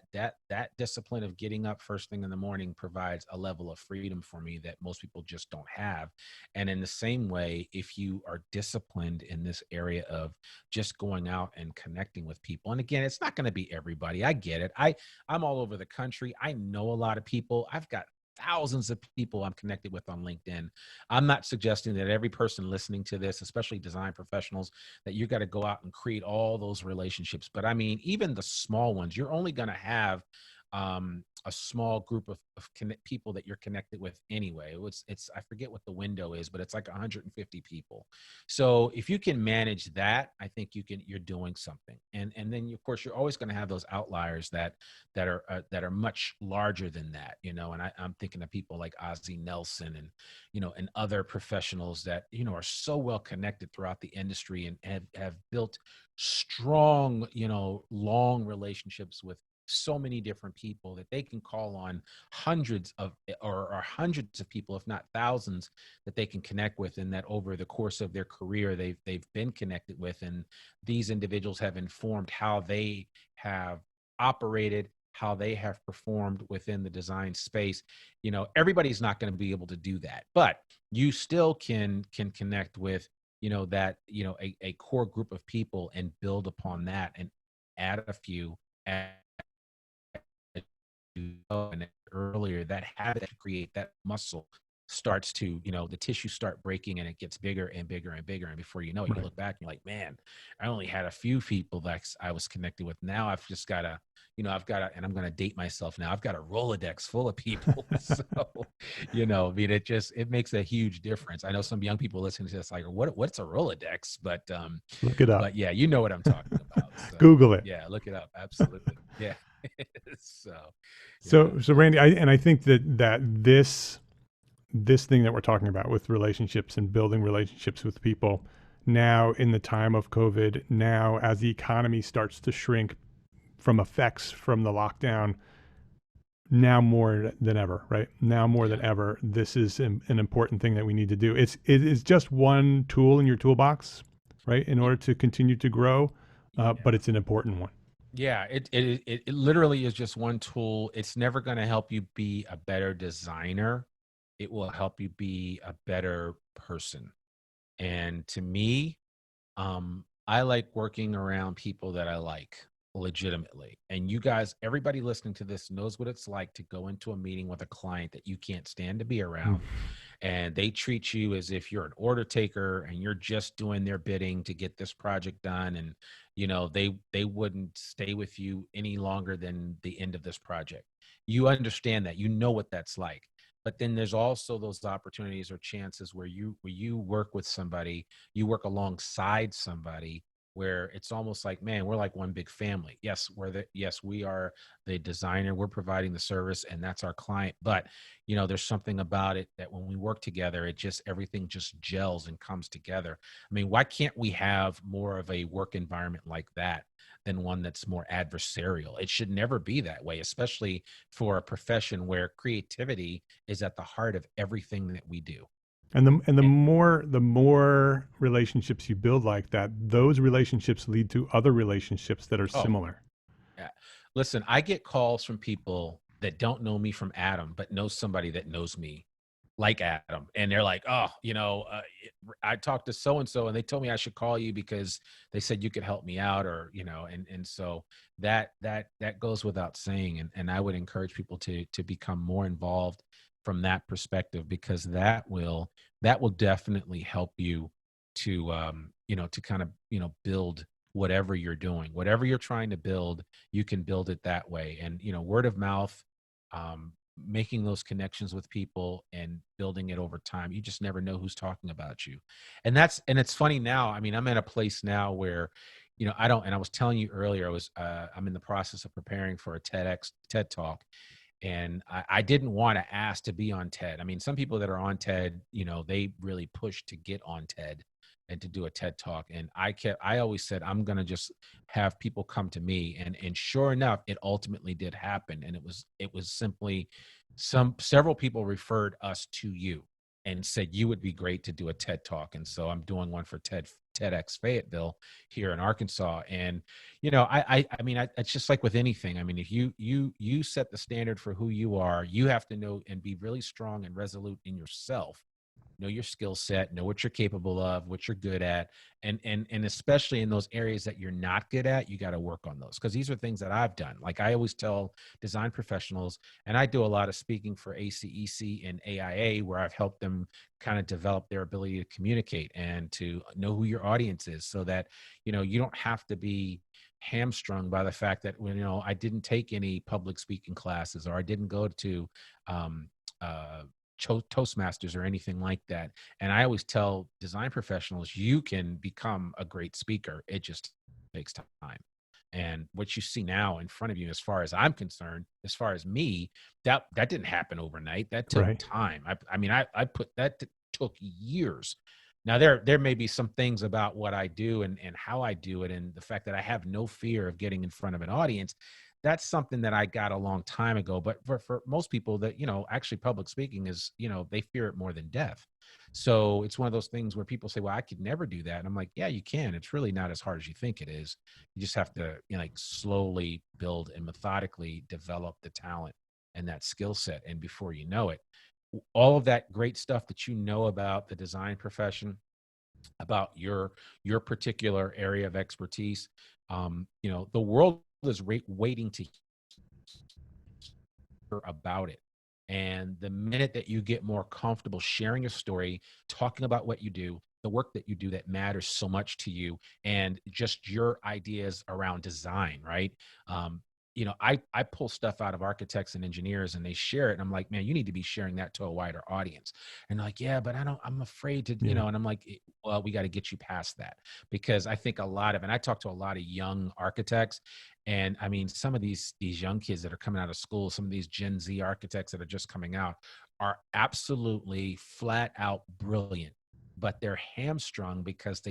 discipline of getting up first thing in the morning provides a level of freedom for me that most people just don't have. And in the same way, if you are disciplined in this area of just going out and connecting with people, and again, it's not going to be everybody. I get it. I'm all over the country. I know a lot of people. I've got thousands of people I'm connected with on LinkedIn. I'm not suggesting that every person listening to this, especially design professionals, that you got to go out and create all those relationships. But I mean, even the small ones, you're only going to have a small group of people that you're connected with anyway. It's I forget what the window is, but it's like 150 people. So if you can manage that, I think you're doing something. And then of course you're always going to have those outliers that are much larger than that, and I'm thinking of people like Ozzie Nelson and other professionals that are so well connected throughout the industry and have built strong, long relationships with so many different people that they can call on hundreds of people, if not thousands, that they can connect with, and that over the course of their career they've been connected with, and these individuals have informed how they have operated, how they have performed within the design space. Everybody's not going to be able to do that, but you still can connect with a core group of people and build upon that and add a few and earlier, that habit to create that muscle starts to, the tissues start breaking and it gets bigger and bigger and bigger. And before you know it, you look back and you're like, man, I only had a few people that I was connected with. Now I've just got to, and I'm going to date myself now. I've got a Rolodex full of people. So, I mean, it makes a huge difference. I know some young people listening to this like, what's a Rolodex? But, look it up. But yeah, you know what I'm talking about. So, Google it. Yeah. Look it up. Absolutely. Yeah. So Randy, I think that this thing that we're talking about with relationships and building relationships with people now in the time of COVID, now as the economy starts to shrink from effects from the lockdown, now more than ever, right? Now more than ever, this is an important thing that we need to do. It is just one tool in your toolbox, right? In order to continue to grow, but it's an important one. Yeah, it literally is just one tool. It's never going to help you be a better designer. It will help you be a better person. And to me, I like working around people that I like legitimately. And you guys, everybody listening to this knows what it's like to go into a meeting with a client that you can't stand to be around. And they treat you as if you're an order taker and you're just doing their bidding to get this project done. And, they wouldn't stay with you any longer than the end of this project. You understand that, what that's like. But then there's also those opportunities or chances where you work with somebody, you work alongside somebody where it's almost like, man, we're like one big family. Yes, we are the designer, we're providing the service, and that's our client. But there's something about it that when we work together, everything just gels and comes together. I mean, why can't we have more of a work environment like that than one that's more adversarial? It should never be that way, especially for a profession where creativity is at the heart of everything that we do. And the more relationships you build like that, those relationships lead to other relationships that are Oh, similar. yeah. Listen, I get calls from people that don't know me from Adam, but know somebody that knows me like Adam. And they're like, oh, I talked to so-and-so and they told me I should call you because they said you could help me out, or, and so that goes without saying. And I would encourage people to become more involved from that perspective, because that will definitely help you to, to kind of, build whatever you're doing, whatever you're trying to build. You can build it that way. And, word of mouth, making those connections with people and building it over time. You just never know who's talking about you. And it's funny now. I mean, I'm at a place now where, and I was telling you earlier, I'm in the process of preparing for a TED talk. And I didn't want to ask to be on TED. I mean, some people that are on TED, they really push to get on TED and to do a TED talk. And I always said, I'm going to just have people come to me. And sure enough, it ultimately did happen. And it was simply several people referred us to you and said, you would be great to do a TED talk. And so I'm doing one for TEDx Fayetteville here in Arkansas. And, I mean, it's just like with anything. I mean, if you set the standard for who you are, you have to know and be really strong and resolute in yourself. Know your skill set, know what you're capable of, what you're good at, and especially in those areas that you're not good at, you got to work on those, because these are things that I've done. Like I always tell design professionals, and I do a lot of speaking for ACEC and AIA, where I've helped them kind of develop their ability to communicate and to know who your audience is, so that you don't have to be hamstrung by the fact that I didn't take any public speaking classes, or I didn't go to uh, Toastmasters or anything like that. And I always tell design professionals, you can become a great speaker. It just takes time. And what you see now in front of you, as far as I'm concerned, as far as me, that didn't happen overnight. That took Right. time. I mean, I put that took years. Now there may be some things about what I do and how I do it, and the fact that I have no fear of getting in front of an audience. That's something that I got a long time ago. But for most people, that actually public speaking is, they fear it more than death. So it's one of those things where people say, well, I could never do that. And I'm like, yeah, you can. It's really not as hard as you think it is. You just have to, like, slowly build and methodically develop the talent and that skill set. And before you know it, all of that great stuff that about the design profession, about your particular area of expertise, the world is waiting to hear about it. And the minute that you get more comfortable sharing your story, talking about what you do, the work that you do that matters so much to you, and just your ideas around design, right? I pull stuff out of architects and engineers and they share it. And I'm like, man, you need to be sharing that to a wider audience. And they're like, yeah, but I'm afraid to, Yeah. and I'm like, well, we got to get you past that, because I think and I talk to a lot of young architects. And I mean, some of these young kids that are coming out of school, some of these Gen Z architects that are just coming out, are absolutely flat out brilliant, but they're hamstrung because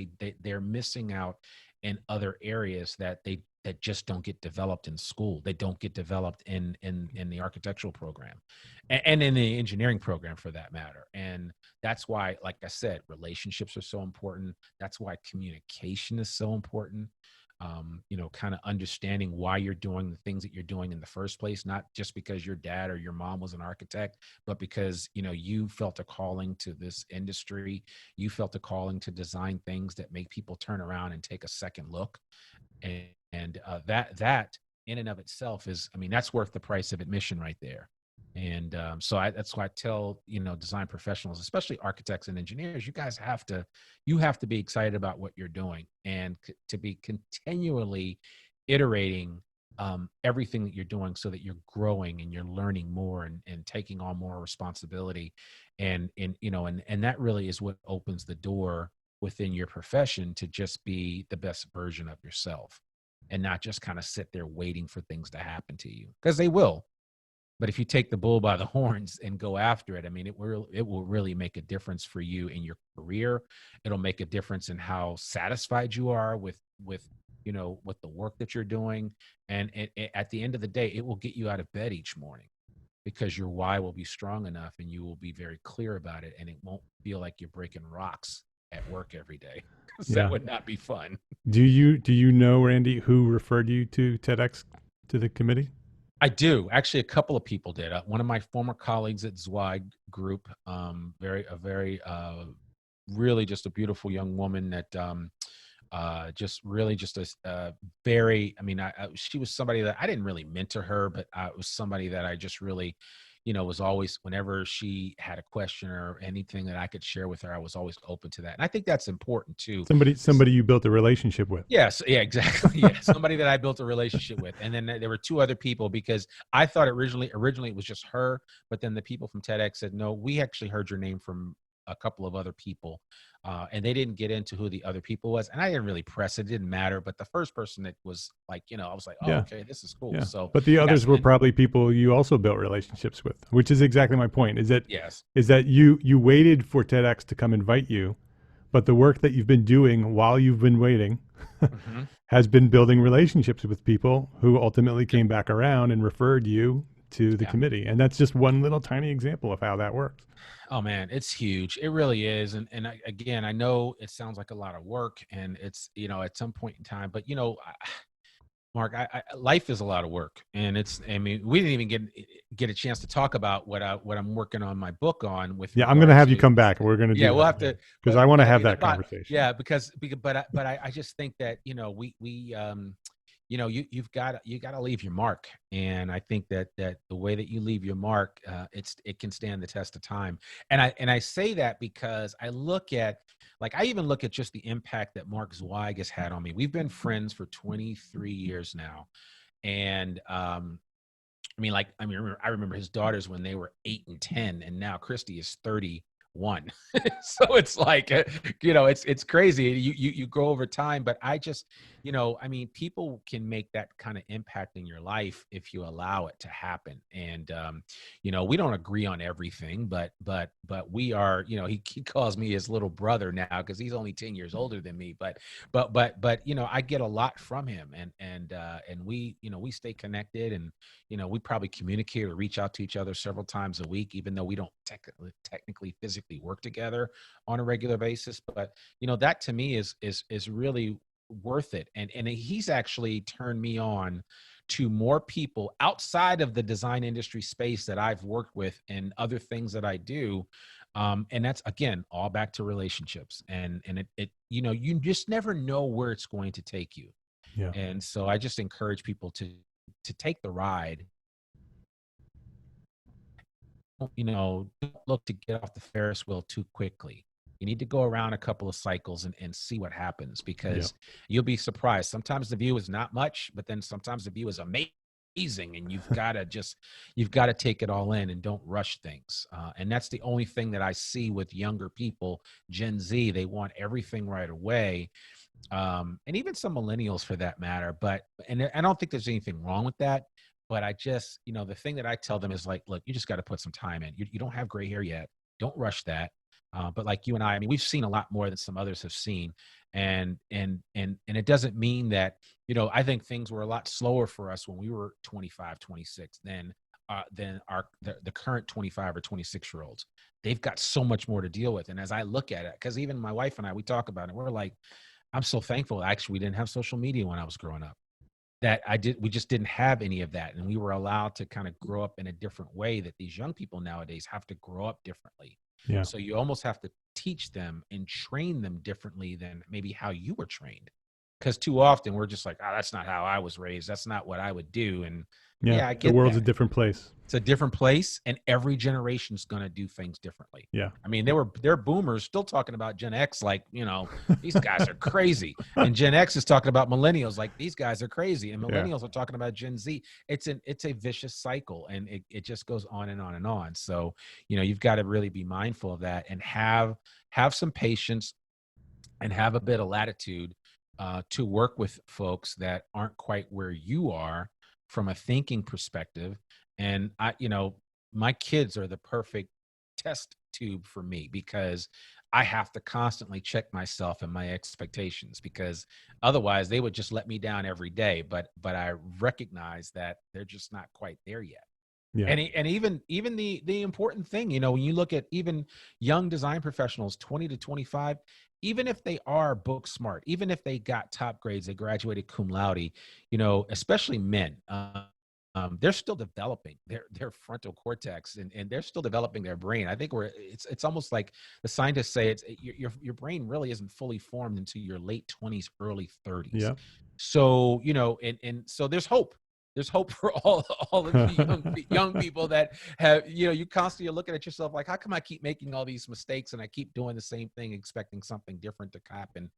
they're missing out in other areas that just don't get developed in school. They don't get developed in the architectural program, and in the engineering program for that matter. And that's why, like I said, relationships are so important. That's why communication is so important. Kind of understanding why you're doing the things that you're doing in the first place, not just because your dad or your mom was an architect, but because, you felt a calling to this industry. You felt a calling to design things that make people turn around and take a second look. And that in and of itself is, I mean, that's worth the price of admission right there. And that's why I tell, design professionals, especially architects and engineers, you have to be excited about what you're doing, and to be continually iterating everything that you're doing, so that you're growing and you're learning more, and taking on more responsibility. And that really is what opens the door within your profession to just be the best version of yourself and not just kind of sit there waiting for things to happen to you, because they will. But if you take the bull by the horns and go after it, I mean, it will really make a difference for you in your career. It'll make a difference in how satisfied you are with with the work that you're doing, and at the end of the day, it will get you out of bed each morning because your why will be strong enough, and you will be very clear about it, and it won't feel like you're breaking rocks at work every day, because that Yeah. would not be fun. Do you know, Randy, who referred you to TEDx, to the committee? I do. Actually, a couple of people did. One of my former colleagues at Zweig Group, really just a beautiful young woman that just really just a very, I mean, she was somebody that I didn't really mentor her, but it was somebody that I just really, was always, whenever she had a question or anything that I could share with her, I was always open to that. And I think that's important too. Somebody you built a relationship with. Yes. Yeah, exactly. Yeah. Somebody that I built a relationship with. And then there were two other people, because I thought originally it was just her, but then the people from TEDx said, no, we actually heard your name from a couple of other people. And they didn't get into who the other people was. And I didn't really press it. It didn't matter. But the first person that was like, I was like, oh, Yeah. okay, this is cool. Yeah. So, but the others yes, were probably people you also built relationships with, which is exactly my point. yes. Is that you waited for TEDx to come invite you, but the work that you've been doing while you've been waiting Mhm. has been building relationships with people who ultimately came back around and referred you to the Yeah. committee. And that's just one little tiny example of how that works. Oh man, it's huge. It really is. And again, I know it sounds like a lot of work, and it's, at some point in time, but Mark, life is a lot of work, and I mean, we didn't even get a chance to talk about what I'm working on my book on with. Yeah, I'm going to regards have you come back. We're going to do Yeah, we'll that, have to, because I want to but I have mean, that conversation. yeah, because but I just think that we you've got to leave your mark, and I think that the way that you leave your mark, it can stand the test of time. And I say that because I even look at just the impact that Mark Zweig has had on me. We've been friends for 23 years now, and I remember his daughters when they were 8 and 10, and now Christy is 31. So it's like, it's crazy. You grow over time, but I just, people can make that kind of impact in your life if you allow it to happen. And we don't agree on everything, but we are, he calls me his little brother now because he's only 10 years older than me. But I get a lot from him, and we stay connected, and we probably communicate or reach out to each other several times a week, even though we don't technically physically work together on a regular basis. But that to me is really worth it. And he's actually turned me on to more people outside of the design industry space that I've worked with and other things that I do. And that's, again, all back to relationships. And you just never know where it's going to take you. Yeah. And so I just encourage people to take the ride. Don't look to get off the Ferris wheel too quickly. You need to go around a couple of cycles and see what happens, because you'll be surprised. Sometimes the view is not much, but then sometimes the view is amazing, and you've got to take it all in and don't rush things. And that's the only thing that I see with younger people, Gen Z. They want everything right away. And even some millennials for that matter. And I don't think there's anything wrong with that. But I just, the thing that I tell them is like, look, you just got to put some time in. You don't have gray hair yet. Don't rush that. But like you and I mean, we've seen a lot more than some others have seen. And it doesn't mean that, I think things were a lot slower for us when we were 25, 26 than the current 25 or 26-year-olds. They've got so much more to deal with. And as I look at it, because even my wife and I, we talk about it, we're like, I'm so thankful. Actually, we didn't have social media when I was growing up. We just didn't have any of that. And we were allowed to kind of grow up in a different way that these young people nowadays have to grow up differently. Yeah. So you almost have to teach them and train them differently than maybe how you were trained. Because too often we're just like, oh, that's not how I was raised. That's not what I would do. And I get the world's that. a different place. It's a different place, and every generation's going to do things differently. Yeah. I mean, there are boomers still talking about Gen X like, these guys are crazy. And Gen X is talking about millennials like, these guys are crazy. And millennials are talking about Gen Z. It's a vicious cycle, and it just goes on and on and on. So, you've got to really be mindful of that and have some patience. and have a bit of latitude to work with folks that aren't quite where you are from a thinking perspective. And my kids are the perfect test tube for me, because I have to constantly check myself and my expectations, because otherwise they would just let me down every day. But I recognize that they're just not quite there yet. Yeah. And even the important thing, when you look at even young design professionals, 20 to 25, even if they are book smart, even if they got top grades, they graduated cum laude, especially men, they're still developing their frontal cortex, and they're still developing their brain. I think it's almost like the scientists say your brain really isn't fully formed until your late 20s, early 30s. Yeah. So, and so there's hope. There's hope for all of you young people that have, you constantly are looking at yourself like, how come I keep making all these mistakes and I keep doing the same thing, expecting something different to happen?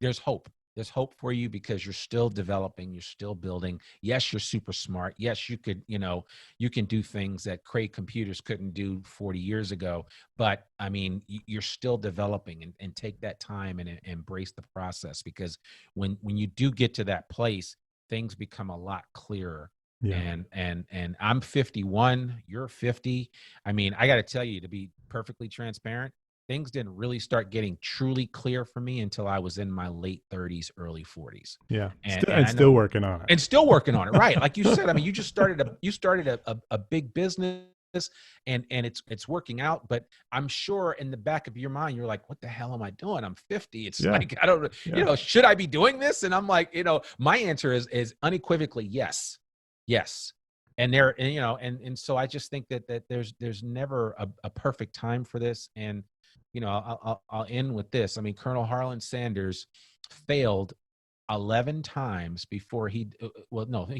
There's hope. There's hope for you, because you're still developing, you're still building. Yes, you're super smart. Yes, you could, you can do things that Cray computers couldn't do 40 years ago. But I mean, you're still developing, and take that time and embrace the process, because when you do get to that place, things become a lot clearer. Yeah. And I'm 51, you're 50. I mean, I got to tell you, to be perfectly transparent, things didn't really start getting truly clear for me until I was in my late 30s, early 40s. Yeah. And And I still know, working on it. and still working on it. Right. Like you said, I mean, you started a big business, and it's working out. But I'm sure in the back of your mind, you're like, what the hell am I doing? I'm 50. It's Yeah. like, I don't, Yeah. should I be doing this? And I'm like, my answer is unequivocally yes. Yes. And and so I just think that there's never a perfect time for this. And I'll end with this. I mean, Colonel Harlan Sanders failed 11 times before he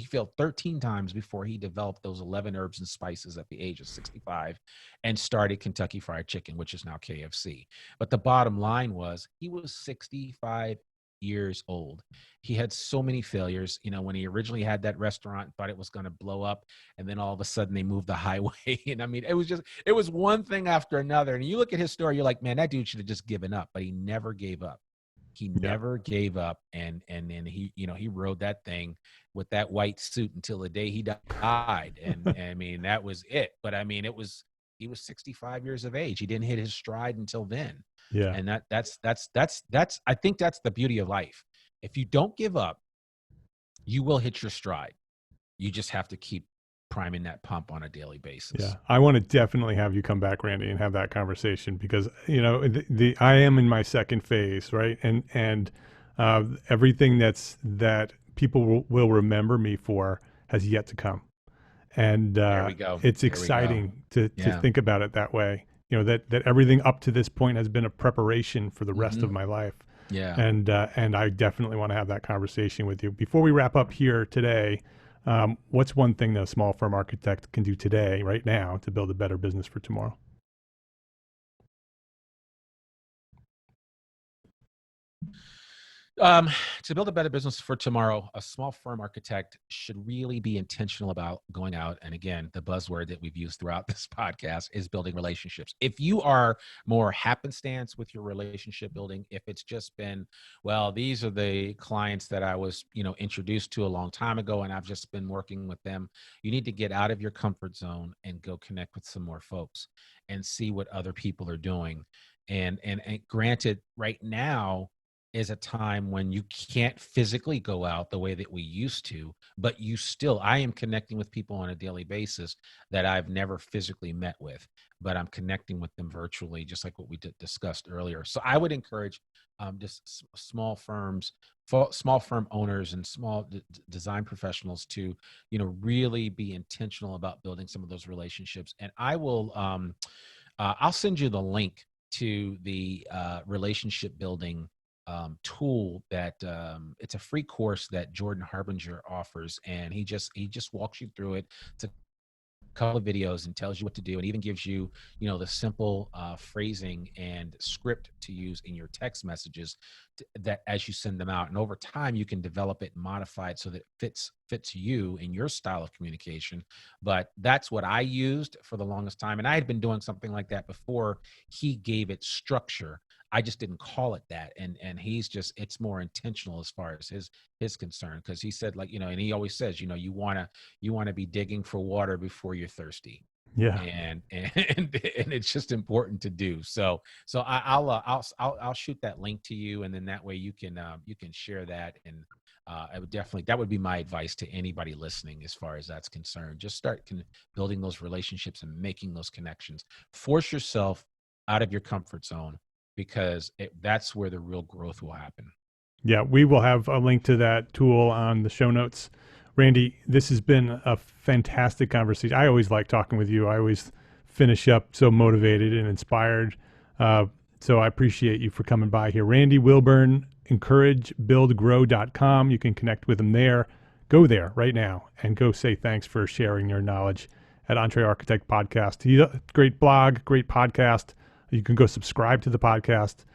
failed 13 times before he developed those 11 herbs and spices at the age of 65 and started Kentucky Fried Chicken, which is now KFC. But the bottom line was, he was 65 years old. He had so many failures. When he originally had that restaurant, thought it was going to blow up, and then all of a sudden they moved the highway. And I mean, it was one thing after another. And you look at his story, you're like, man, that dude should have just given up. But he never gave up. He never gave up, and then he rode that thing with that white suit until the day he died. And I mean, that was it. But I mean, he was 65 years of age. He didn't hit his stride until then. Yeah. And that's I think that's the beauty of life. If you don't give up, you will hit your stride. You just have to keep priming that pump on a daily basis. Yeah, I want to definitely have you come back, Randy, and have that conversation, because I am in my second phase, right? And everything that people will remember me for has yet to come, and there we go. It's exciting to think about it that way. That everything up to this point has been a preparation for the rest of my life. Yeah, and I definitely want to have that conversation with you. Before we wrap up here today, what's one thing that a small firm architect can do today, right now, to build a better business for tomorrow? To build a better business for tomorrow, a small firm architect should really be intentional about going out. And again, the buzzword that we've used throughout this podcast is building relationships. If you are more happenstance with your relationship building, if it's just been, well, these are the clients that I was, introduced to a long time ago, and I've just been working with them, you need to get out of your comfort zone and go connect with some more folks and see what other people are doing. And granted, right now is a time when you can't physically go out the way that we used to, but I am connecting with people on a daily basis that I've never physically met with, but I'm connecting with them virtually, just like what we discussed earlier. So I would encourage just small firm owners and small design professionals to, really be intentional about building some of those relationships. And I will, I'll send you the link to the relationship building tool that it's a free course that Jordan Harbinger offers, and he just walks you through it. It's a couple of videos and tells you what to do, and even gives you the simple phrasing and script to use in your text messages that as you send them out. And over time you can develop it and modify it so that it fits you in your style of communication. But that's what I used for the longest time, and I had been doing something like that before he gave it structure. I just didn't call it that. And he's just, it's more intentional as far as his concern. Cause he said, like, and he always says, you want to be digging for water before you're thirsty. Yeah. And it's just important to do. So I'll shoot that link to you, and then that way you can share that. And I would definitely, that would be my advice to anybody listening as far as that's concerned. Just start building those relationships and making those connections. Force yourself out of your comfort zone, because that's where the real growth will happen. Yeah, we will have a link to that tool on the show notes. Randy, this has been a fantastic conversation. I always like talking with you. I always finish up so motivated and inspired. So I appreciate you for coming by here. Randy Wilburn, encouragebuildgrow.com. You can connect with him there. Go there right now and go say thanks for sharing your knowledge at Entre Architect Podcast. He's a great blog, great podcast. You can go subscribe to the podcast.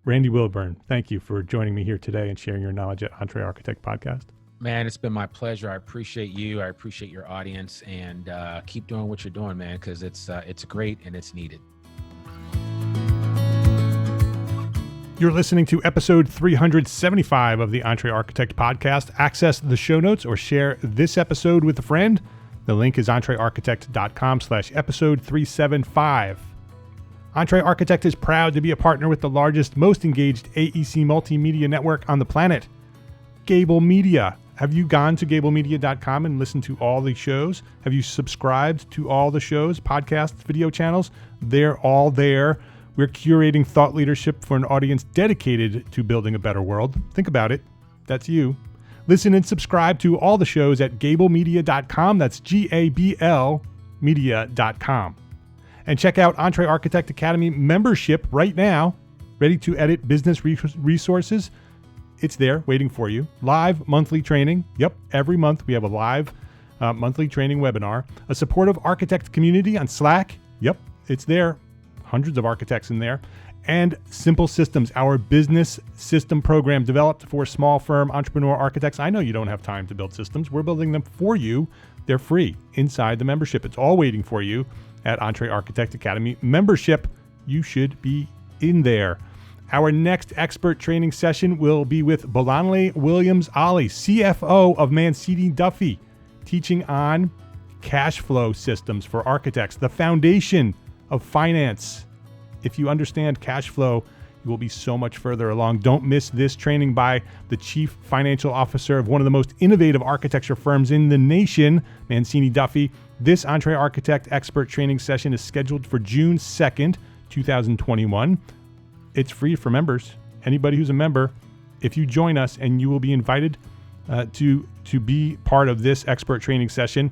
Randy Wilburn, thank you for joining me here today and sharing your knowledge at Entre Architect Podcast. Man, it's been my pleasure. I appreciate you. I appreciate your audience, and keep doing what you're doing, man, because it's great and it's needed. You're listening to episode 375 of the Entre Architect Podcast. Access the show notes or share this episode with a friend. The link is entrearchitect.com/episode 375. Entre Architect is proud to be a partner with the largest, most engaged AEC multimedia network on the planet, Gable Media. Have you gone to gablemedia.com and listened to all the shows? Have you subscribed to all the shows, podcasts, video channels? They're all there. We're curating thought leadership for an audience dedicated to building a better world. Think about it. That's you. Listen and subscribe to all the shows at gablemedia.com. That's GABL media.com. And check out Entre Architect Academy membership right now. Ready to edit business resources? It's there waiting for you. Live monthly training. Yep, every month we have a live monthly training webinar. A supportive architect community on Slack. Yep, it's there. Hundreds of architects in there. And Simple Systems, our business system program developed for small firm entrepreneur architects. I know you don't have time to build systems. We're building them for you. They're free inside the membership. It's all waiting for you at Entre Architect Academy membership. You should be in there. Our next expert training session will be with Bolanle Williams-Ali, CFO of Mancini Duffy, teaching on cash flow systems for architects, the foundation of finance. If you understand cash flow, you will be so much further along. Don't miss this training by the Chief Financial Officer of one of the most innovative architecture firms in the nation, Mancini Duffy. This Entre Architect expert training session is scheduled for June 2nd, 2021. It's free for members. Anybody who's a member, if you join us, and you will be invited to be part of this expert training session,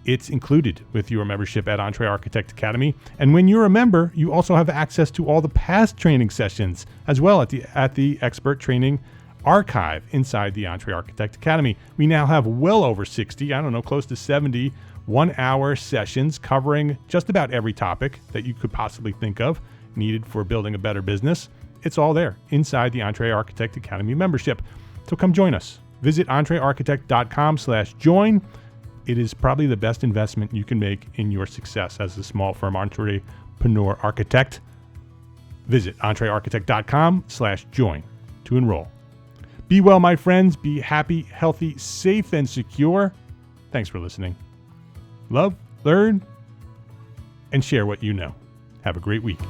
it's included with your membership at Entre Architect Academy. And when you're a member, you also have access to all the past training sessions as well at the expert training archive inside the Entre Architect Academy. We now have well over 60, close to 70 one-hour sessions covering just about every topic that you could possibly think of needed for building a better business. It's all there inside the Entre Architect Academy membership. So come join us. Visit entrearchitect.com/join. It is probably the best investment you can make in your success as a small firm entrepreneur architect. Visit entrearchitect.com/join to enroll. Be well, my friends. Be happy, healthy, safe, and secure. Thanks for listening. Love, learn, and share what you know. Have a great week.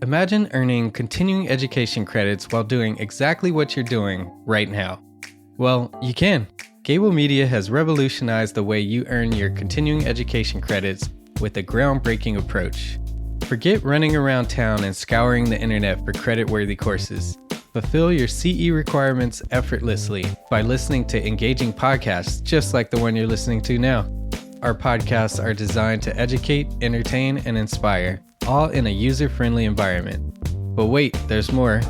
Imagine earning continuing education credits while doing exactly what you're doing right now. Well, you can. Gable Media has revolutionized the way you earn your continuing education credits with a groundbreaking approach. Forget running around town and scouring the internet for credit-worthy courses. Fulfill your CE requirements effortlessly by listening to engaging podcasts just like the one you're listening to now. Our podcasts are designed to educate, entertain, and inspire, all in a user-friendly environment. But wait, there's more.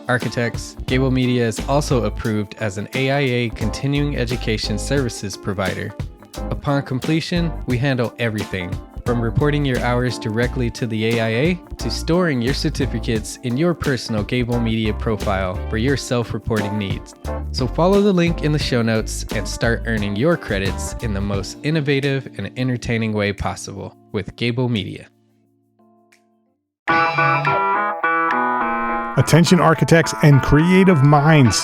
Architects, Gable Media is also approved as an AIA continuing education services provider. Upon completion, we handle everything. From reporting your hours directly to the AIA to storing your certificates in your personal Gable Media profile for your self-reporting needs. So follow the link in the show notes and start earning your credits in the most innovative and entertaining way possible with Gable Media. Attention architects and creative minds,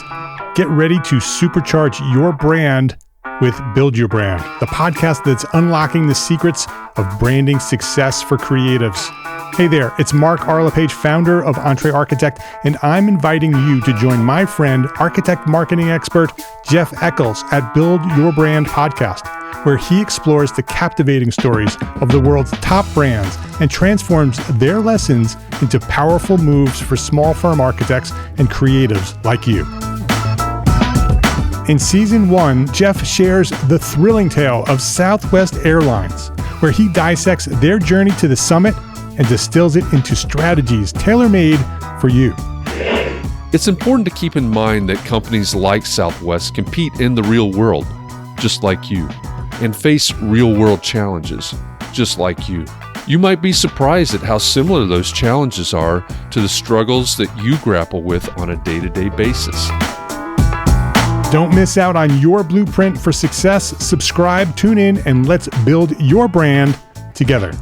get ready to supercharge your brand with Build Your Brand, the podcast that's unlocking the secrets of branding success for creatives. Hey there, it's Mark Arlepage, founder of Entre Architect, and I'm inviting you to join my friend, architect marketing expert Jeff Eccles at Build Your Brand podcast, where he explores the captivating stories of the world's top brands and transforms their lessons into powerful moves for small firm architects and creatives like you. In Season 1, Jeff shares the thrilling tale of Southwest Airlines, where he dissects their journey to the summit and distills it into strategies tailor-made for you. It's important to keep in mind that companies like Southwest compete in the real world, just like you, and face real-world challenges, just like you. You might be surprised at how similar those challenges are to the struggles that you grapple with on a day-to-day basis. Don't miss out on your blueprint for success. Subscribe, tune in, and let's build your brand together.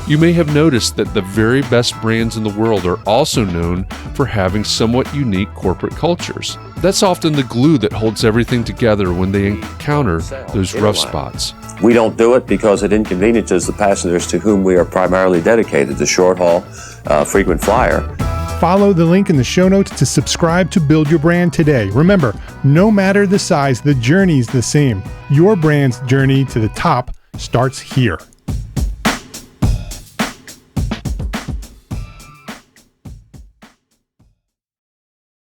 You may have noticed that the very best brands in the world are also known for having somewhat unique corporate cultures. That's often the glue that holds everything together when they encounter those rough spots. We don't do it because it inconveniences the passengers to whom we are primarily dedicated, the short haul, frequent flyer. Follow the link in the show notes to subscribe to Build Your Brand today. Remember, no matter the size, the journey's the same. Your brand's journey to the top starts here.